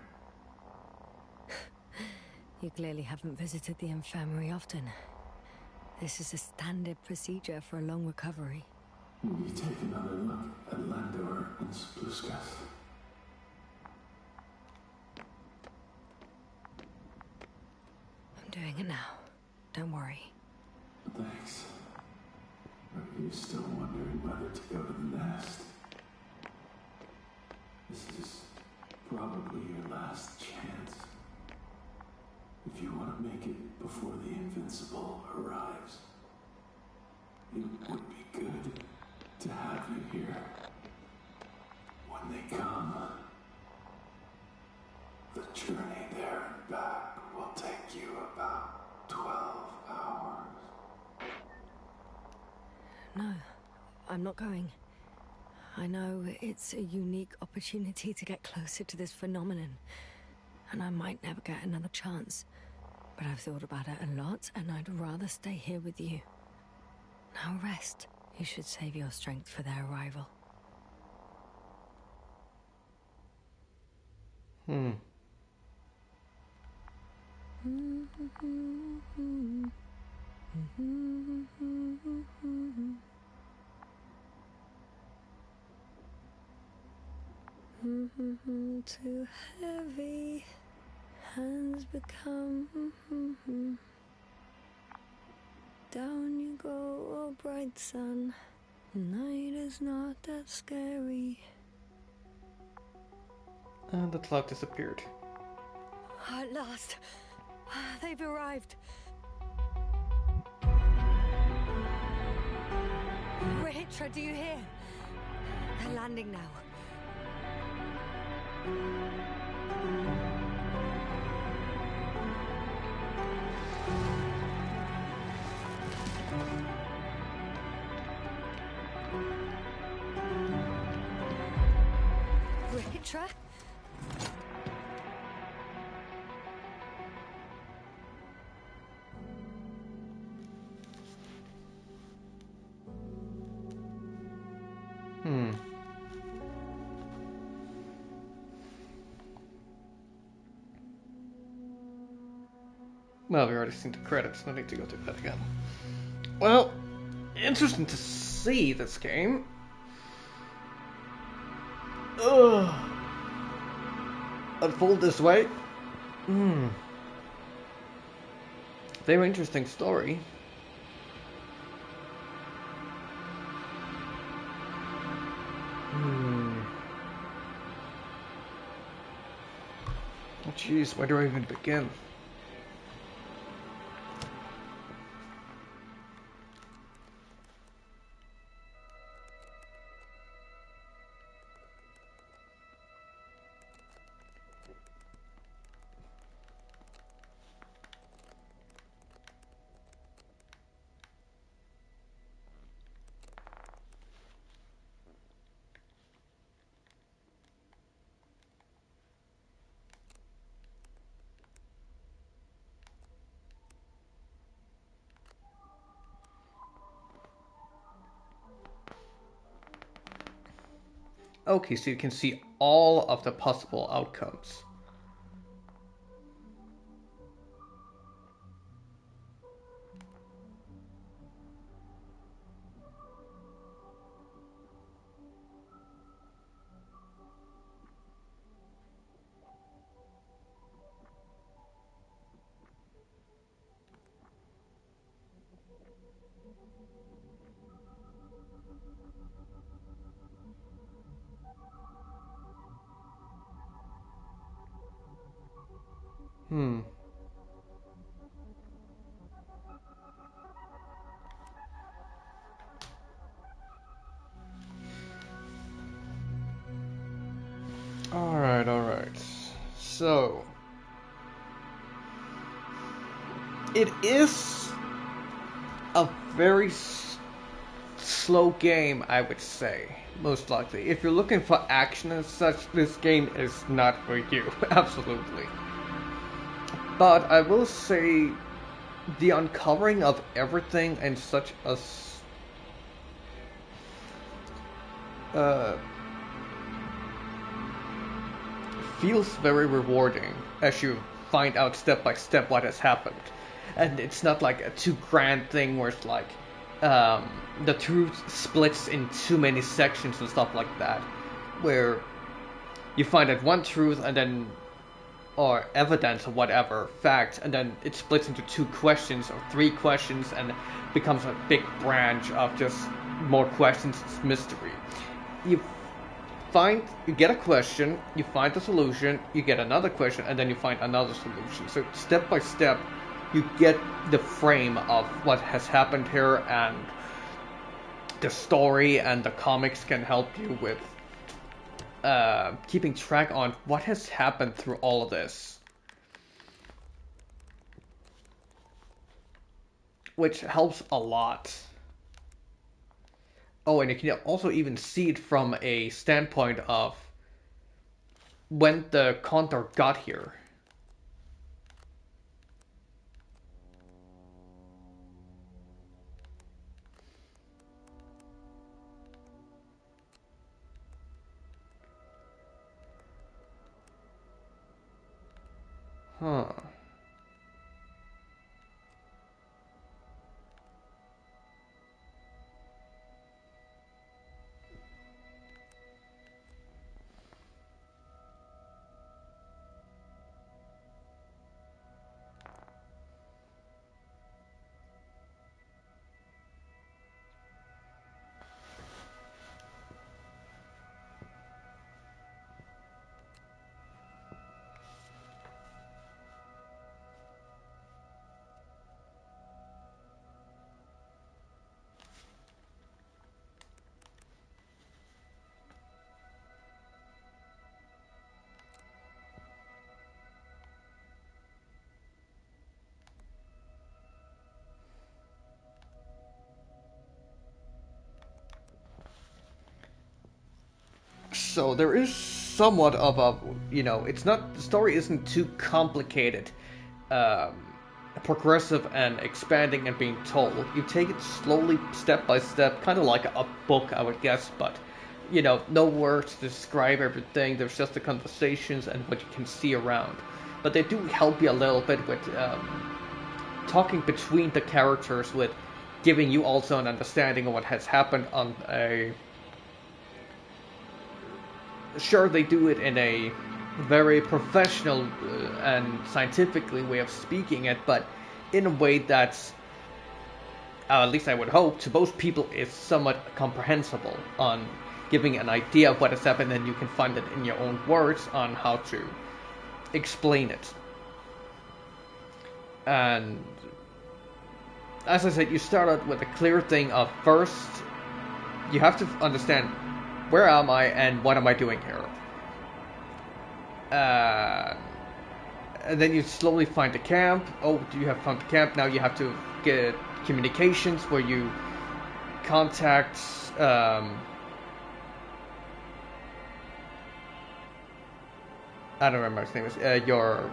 You clearly haven't visited the infirmary often. This is a standard procedure for a long recovery. Will you take another look at Landor and Spluskas? I'm doing it now. Don't worry. Thanks. Are you still wondering whether to go to the nest? This is probably your last chance. If you want to make it before the Invincible arrives, it would be good to have you here. When they come, the journey there and back will take you about 12 hours. No, I'm not going. I know it's a unique opportunity to get closer to this phenomenon, and I might never get another chance. But I've thought about it a lot, and I'd rather stay here with you. Now rest. You should save your strength for their arrival. Too heavy. Hands become down you go, oh bright sun. Night is not that scary. And the clock disappeared. At last, they've arrived. Rahitra, do you hear? Landing now. Ritra? Well, we already seen the credits, no need to go through that again. Well, interesting to see this game. Ugh. Unfold this way. Very interesting story. Oh, jeez, where do I even begin? Okay, so you can see all of the possible outcomes. Alright. So, it is a very slow game, I would say, most likely. If you're looking for action and such, this game is not for you, absolutely. But I will say, the uncovering of everything in such a feels very rewarding as you find out step by step what has happened. And it's not like a too grand thing where it's like the truth splits in too many sections and stuff like that, where you find out one truth and then, or evidence or whatever, fact, and then it splits into 2 questions or 3 questions and becomes a big branch of just more questions. It's mystery. You get a question, you find the solution, you get another question, and then you find another solution. So step by step, you get the frame of what has happened here, and the story and the comics can help you with keeping track on what has happened through all of this. Which helps a lot. Oh, and you can also even see it from a standpoint of when the Condor got here. Huh. So there is somewhat of a, it's not, the story isn't too complicated, progressive and expanding and being told. You take it slowly, step by step, kind of like a book, I would guess, but, no words to describe everything. There's just the conversations and what you can see around. But they do help you a little bit with talking between the characters, with giving you also an understanding of what has happened on a... Sure, they do it in a very professional and scientifically way of speaking it, but in a way that's, at least I would hope, to most people is somewhat comprehensible, on giving an idea of what has happened, and you can find it in your own words on how to explain it. And as I said, you start out with a clear thing of, first you have to understand, where am I and what am I doing here? And then you slowly find the camp. Oh, you have found the camp. Now you have to get communications where you contact I don't remember his name is your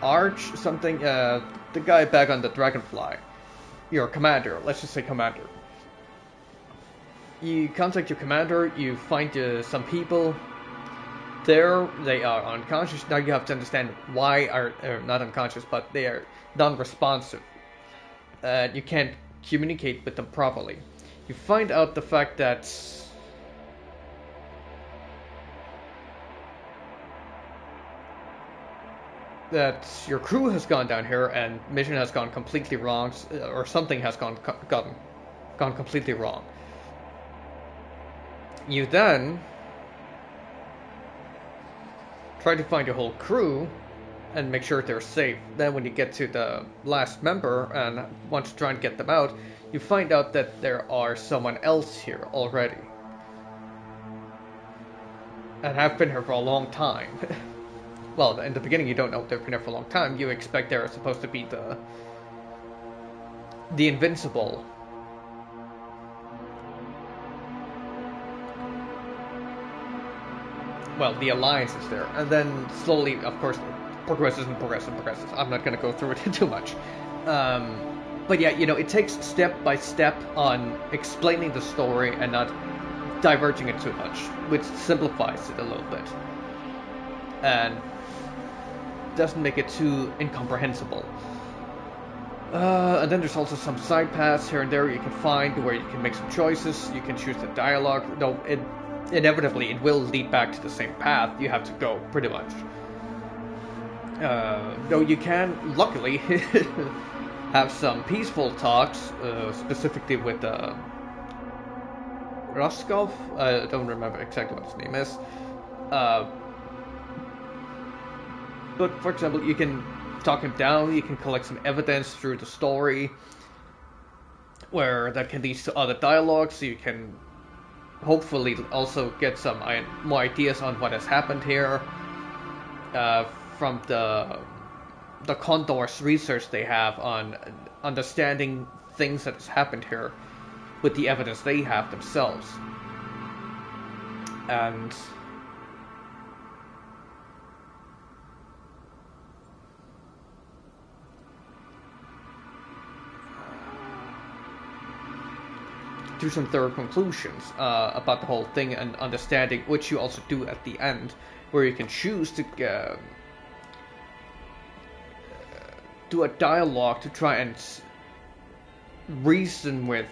Arch something, the guy back on the Dragonfly, your commander, let's just say commander. You contact your commander, you find some people there, they are unconscious. Now you have to understand why are not unconscious, but they are non-responsive. You can't communicate with them properly. You find out the fact that your crew has gone down here and mission has gone completely wrong, or something has gone completely wrong. You then try to find your whole crew and make sure they're safe. Then when you get to the last member and want to try and get them out, you find out that there are someone else here already. And have been here for a long time. Well, in the beginning you don't know if they've been here for a long time. You expect they're supposed to be the Invincible. Well, the Alliance is there. And then slowly, of course, progresses. I'm not going to go through it too much. But yeah, it takes step by step on explaining the story and not diverging it too much, which simplifies it a little bit. And doesn't make it too incomprehensible. And then there's also some side paths here and there you can find where you can make some choices. You can choose the dialogue, though inevitably it will lead back to the same path you have to go, pretty much. Though you can, luckily, have some peaceful talks, specifically with Roscoe. I don't remember exactly what his name is. But, for example, you can talk him down, you can collect some evidence through the story, where that can lead to other dialogues, so you can hopefully also get some more ideas on what has happened here, from the Condor's research they have on understanding things that has happened here with the evidence they have themselves. And to some thorough conclusions about the whole thing and understanding, which you also do at the end, where you can choose to do a dialogue to try and reason with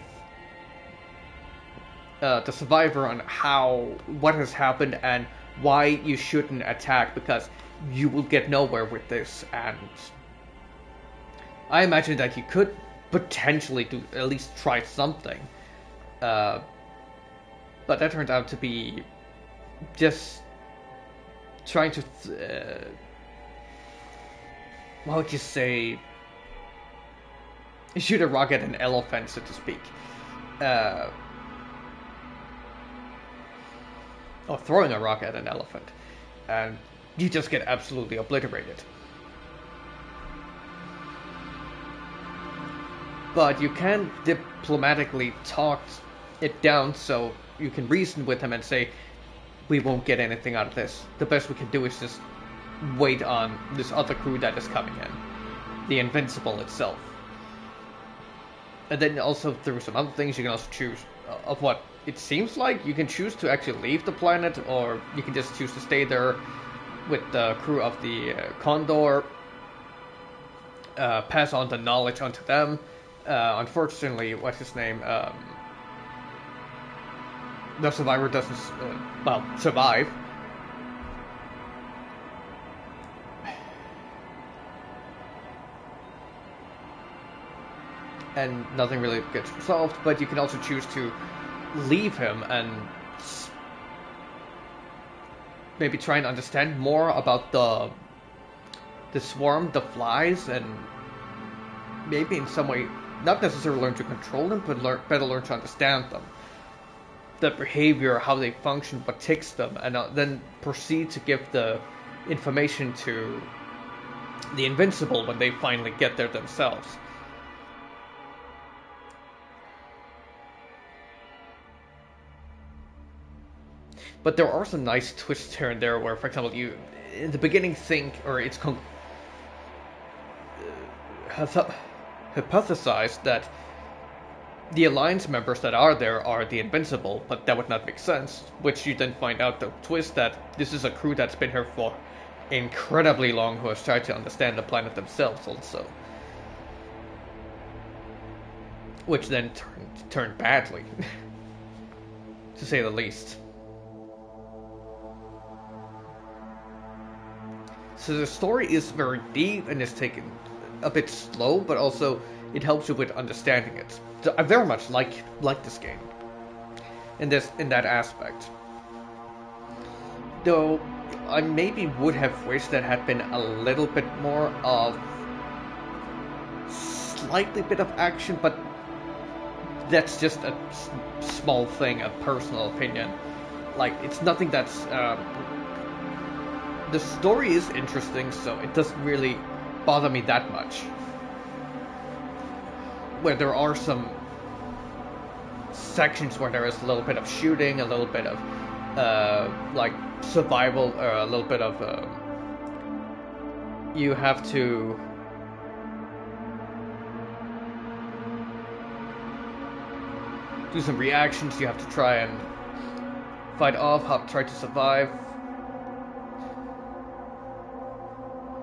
the survivor on what has happened and why you shouldn't attack, because you will get nowhere with this. And I imagine that you could potentially at least try something. But that turned out to be just trying to, what would you say, shoot a rock at an elephant, so to speak. Or throwing a rock at an elephant. And you just get absolutely obliterated. But you can diplomatically talk it down so you can reason with him and say, we won't get anything out of this. The best we can do is just wait on this other crew that is coming in, the Invincible itself. And then also through some other things, you can also choose of what it seems like. You can choose to actually leave the planet, or you can just choose to stay there with the crew of the Condor, pass on the knowledge onto them. Unfortunately, what's his name? The survivor doesn't, survive. And nothing really gets resolved, but you can also choose to leave him and maybe try and understand more about the swarm, the flies, and maybe in some way, not necessarily learn to control them, but better learn to understand them. The behavior, how they function, what ticks them, and then proceed to give the information to the Invincible when they finally get there themselves. But there are some nice twists here and there where, for example, you, in the beginning, think, or it's hypothesized that the Alliance members that are there are the Invincible, but that would not make sense, which you then find out the twist that this is a crew that's been here for incredibly long who has tried to understand the planet themselves also. Which then turned badly, to say the least. So the story is very deep and is taken a bit slow, but also it helps you with understanding it. So I very much like this game in that aspect. Though I maybe would have wished there had been a little bit more of slightly bit of action, but that's just a small thing, a personal opinion. Like, it's nothing that's the story is interesting, so it doesn't really bother me that much. Where there are some sections where there is a little bit of shooting, a little bit of like survival, or a little bit of you have to do some reactions, you have to try and fight off, try to survive.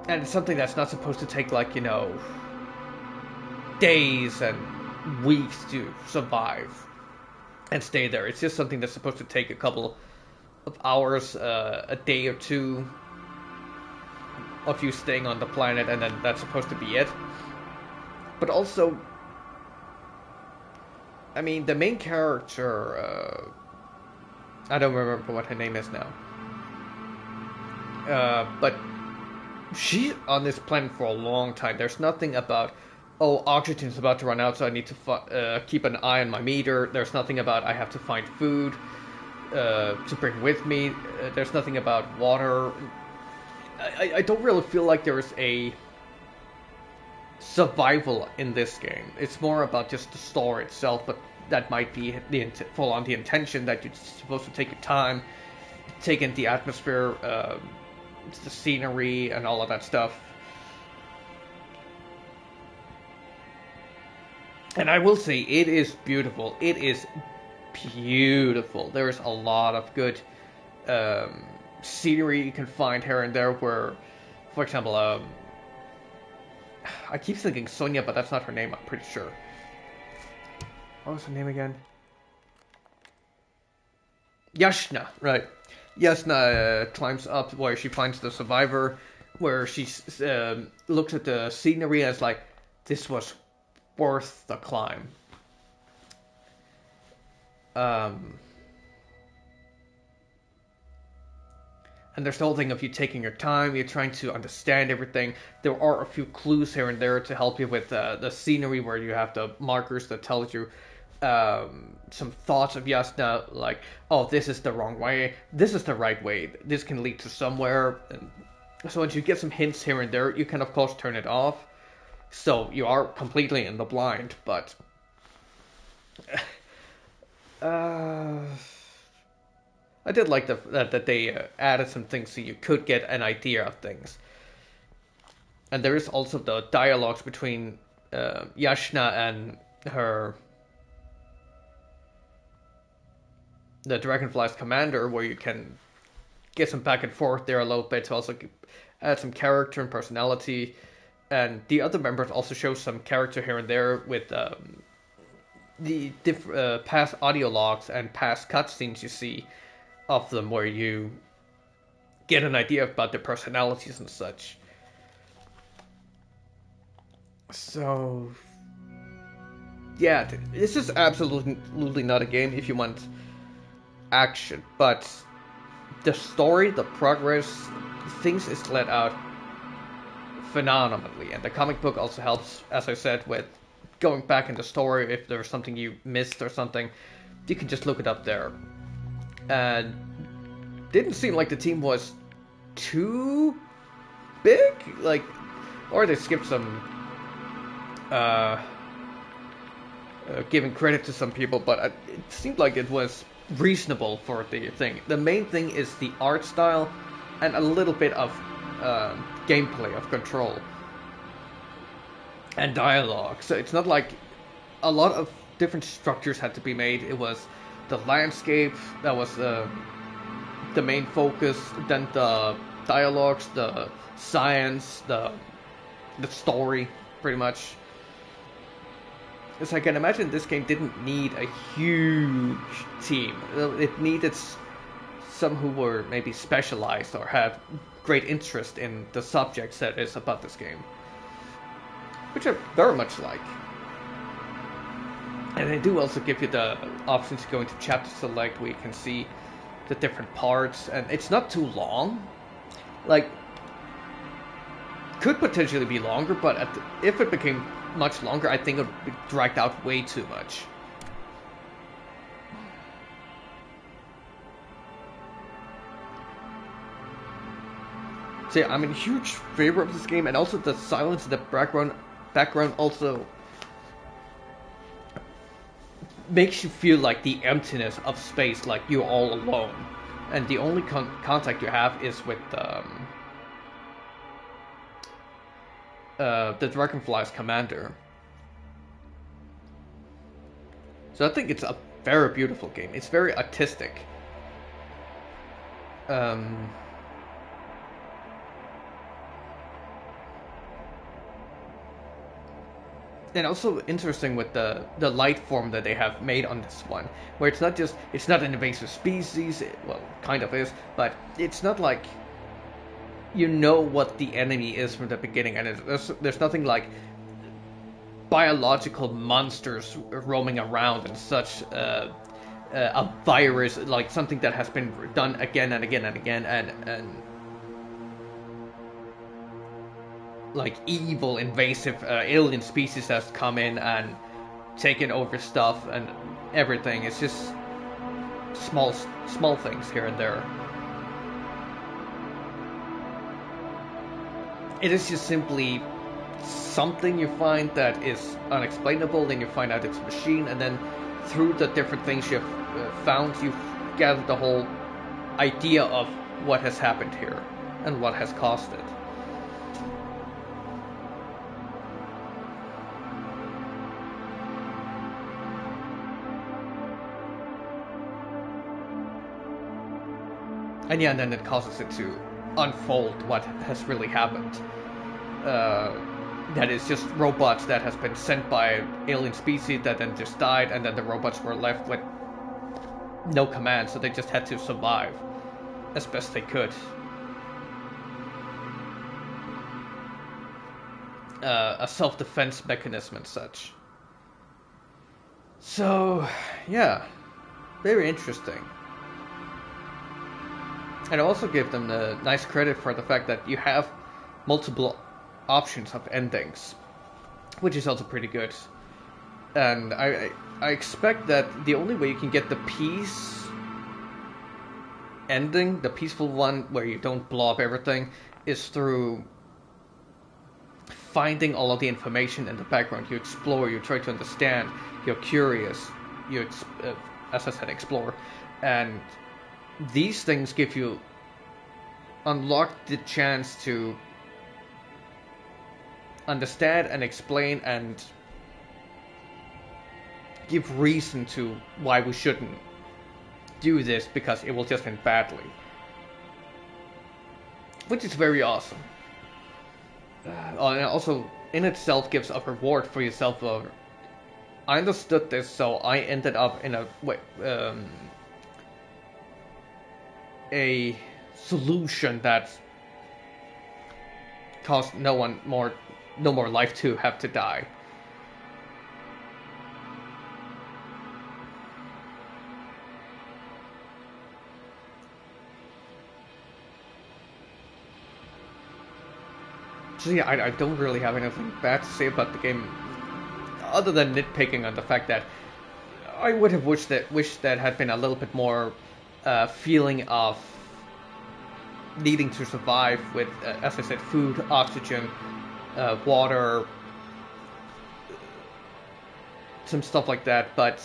And it's something that's not supposed to take, like, days and weeks to survive and stay there. It's just something that's supposed to take a couple of hours, a day or two of you staying on the planet, and then that's supposed to be it. But also, I mean, the main character, I don't remember what her name is now. But she's on this planet for a long time. There's nothing about, oh, oxygen's about to run out, so I need to keep an eye on my meter. There's nothing about I have to find food to bring with me. There's nothing about water. I don't really feel like there is a survival in this game. It's more about just the story itself, but that might be full on the intention that you're supposed to take your time, take in the atmosphere, the scenery, and all of that stuff. And I will say, it is beautiful. It is beautiful. There is a lot of good scenery you can find here and there where, for example, I keep thinking Sonia, but that's not her name, I'm pretty sure. What was her name again? Yashna, right. Yasna climbs up where she finds the survivor, where she looks at the scenery and is like, this was worth the climb. And there's the whole thing of you taking your time, you're trying to understand everything. There are a few clues here and there to help you with the scenery, where you have the markers that tell you some thoughts of Yasna, like, oh, this is the wrong way, this is the right way, this can lead to somewhere. And so once you get some hints here and there, you can of course turn it off, so you are completely in the blind. But I did like that they added some things so you could get an idea of things. And there is also the dialogues between Yashna and the Dragonfly's commander, where you can get some back and forth there a little bit to also add some character and personality. And the other members also show some character here and there with the past audio logs and past cutscenes you see of them, where you get an idea about their personalities and such. So, yeah, this is absolutely not a game if you want action, but the story, the progress, things is let out phenomenally, and the comic book also helps, as I said, with going back in the story. If there's something you missed or something, you can just look it up there. And didn't seem like the team was too big, like, or they skipped some giving credit to some people, but it seemed like it was reasonable for the thing. The main thing is the art style and a little bit of gameplay, of control and dialogue. So it's not like a lot of different structures had to be made. It was the landscape that was the main focus, then the dialogues, the science, the story, pretty much. As I can imagine, this game didn't need a huge team. It needed some who were maybe specialized or had great interest in the subjects that is about this game, which I very much like. And they do also give you the option to go into chapter select, where you can see the different parts, and it's not too long. Like, could potentially be longer, but if it became much longer, I think it would be dragged out way too much. So yeah, I'm a huge favor of this game, and also the silence in the background also makes you feel like the emptiness of space, like you're all alone, and the only contact you have is with the Dragonfly's commander. So I think it's a very beautiful game. It's very artistic. And also interesting with the light form that they have made on this one, where it's not an invasive species, well, kind of is, but it's not like you know what the enemy is from the beginning, and there's nothing like biological monsters roaming around and such, a virus, like something that has been done again and again and again, and like evil, invasive alien species that's come in and taken over stuff and everything. It's just small things here and there. It is just simply something you find that is unexplainable, then you find out it's a machine, and then through the different things you've found, you've gathered the whole idea of what has happened here and what has caused it. And yeah, and then it causes it to unfold what has really happened. That is just robots that has been sent by alien species that then just died, and then the robots were left with no command, so they just had to survive as best they could. A self-defense mechanism and such. So, yeah, very interesting. And I also give them the nice credit for the fact that you have multiple options of endings, which is also pretty good. And I expect that the only way you can get the peace ending, the peaceful one where you don't blow up everything, is through finding all of the information in the background. You explore, you try to understand, you're curious, you as I said, explore, and these things give you unlock the chance to understand and explain and give reason to why we shouldn't do this because it will just end badly. Which is very awesome. And also, in itself, gives a reward for yourself. I understood this, so I ended up in a solution that caused no more life to have to die. So yeah, I don't really have anything bad to say about the game, other than nitpicking on the fact that I would have wished that had been a little bit more feeling of needing to survive with, as I said, food, oxygen, water, some stuff like that. But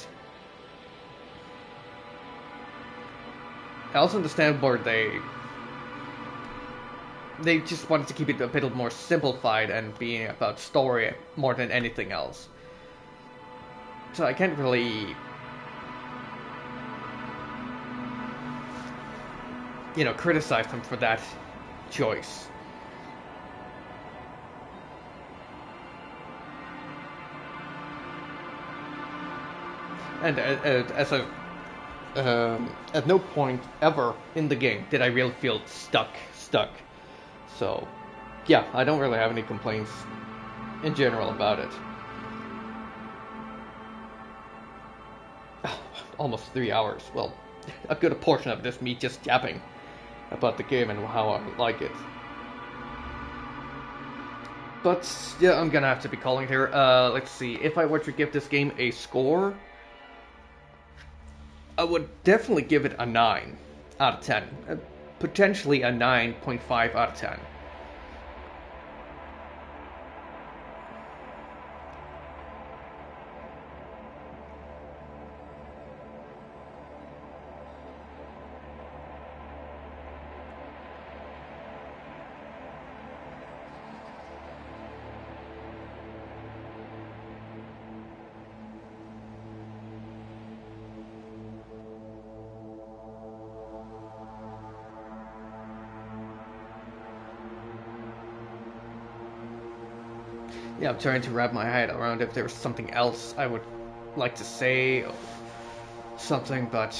I also understand where they just wanted to keep it a bit more simplified and being about story more than anything else. So I can't really, criticize them for that choice. And as a at no point ever in the game did I really feel stuck. So, yeah, I don't really have any complaints in general about it. Almost 3 hours. Well, a good portion of this me just yapping about the game and how I like it. But, yeah, I'm gonna have to be calling here. Let's see. If I were to give this game a score, I would definitely give it a 9 out of 10. Potentially a 9.5 out of 10. Yeah, I'm trying to wrap my head around if there's something else I would like to say, or something, but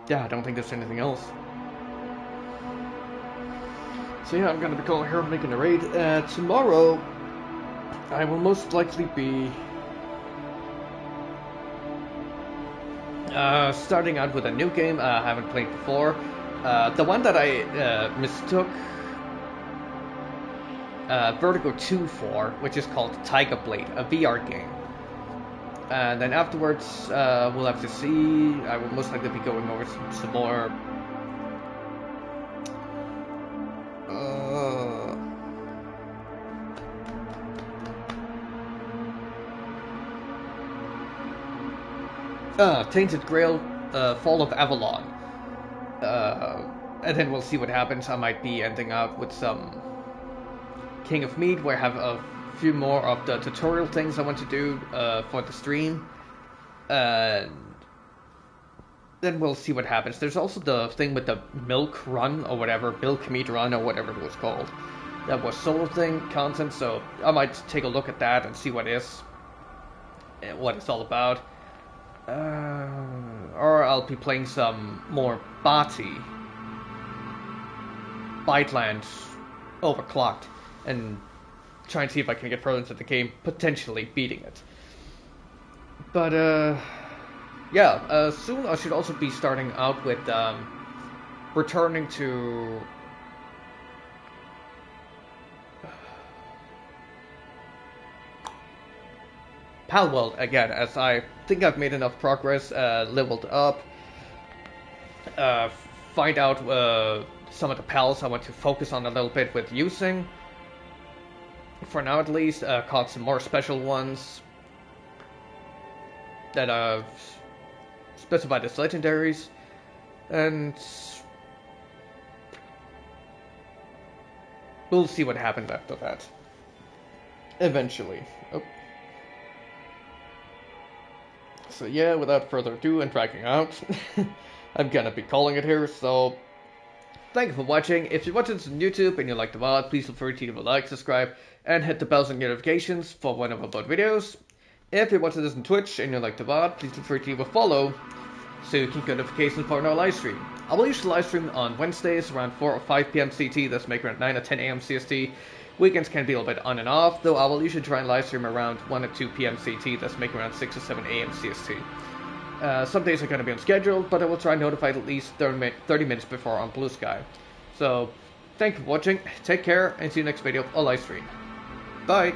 yeah, I don't think there's anything else. So yeah, I'm gonna be calling here, making a raid. Tomorrow, I will most likely be starting out with a new game I haven't played before. The one that I mistook Vertigo 2 for, which is called Tiger Blade, a VR game. And then afterwards, we'll have to see. I will most likely be going over some more. Tainted Grail, Fall of Avalon. And then we'll see what happens. I might be ending up with some King of Meat, where I have a few more of the tutorial things I want to do for the stream. And then we'll see what happens. There's also the thing with the milk run, or whatever, milk meat run, or whatever it was called. That was solo thing content, so I might take a look at that and see what it's all about. Or I'll be playing some more Byteland Overclocked, and try and see if I can get further into the game, potentially beating it. But, yeah, soon I should also be starting out with, returning to Palworld again, as I think I've made enough progress, leveled up, find out some of the pals I want to focus on a little bit with using. For now at least, caught some more special ones that I've specified as legendaries. And we'll see what happens after that. Eventually. Oh. So yeah, without further ado and dragging out, I'm gonna be calling it here, so thank you for watching. If you're watching this on YouTube and you like the VOD, please feel free to leave a like, subscribe, and hit the bells and notifications for when I upload videos. If you're watching this on Twitch and you like the VOD, please feel free to leave a follow so you can get notifications for our live stream. I will usually live stream on Wednesdays around 4 or 5 p.m. CT, that's making around 9 or 10 a.m. CST. Weekends can be a little bit on and off, though I will usually try and live stream around 1 or 2 p.m. CT, that's making around 6 or 7 a.m. CST. Some days are going to be on schedule, but I will try and notify at least 30 minutes before on Blue Sky. So, thank you for watching, take care, and see you next video or live stream. Bye!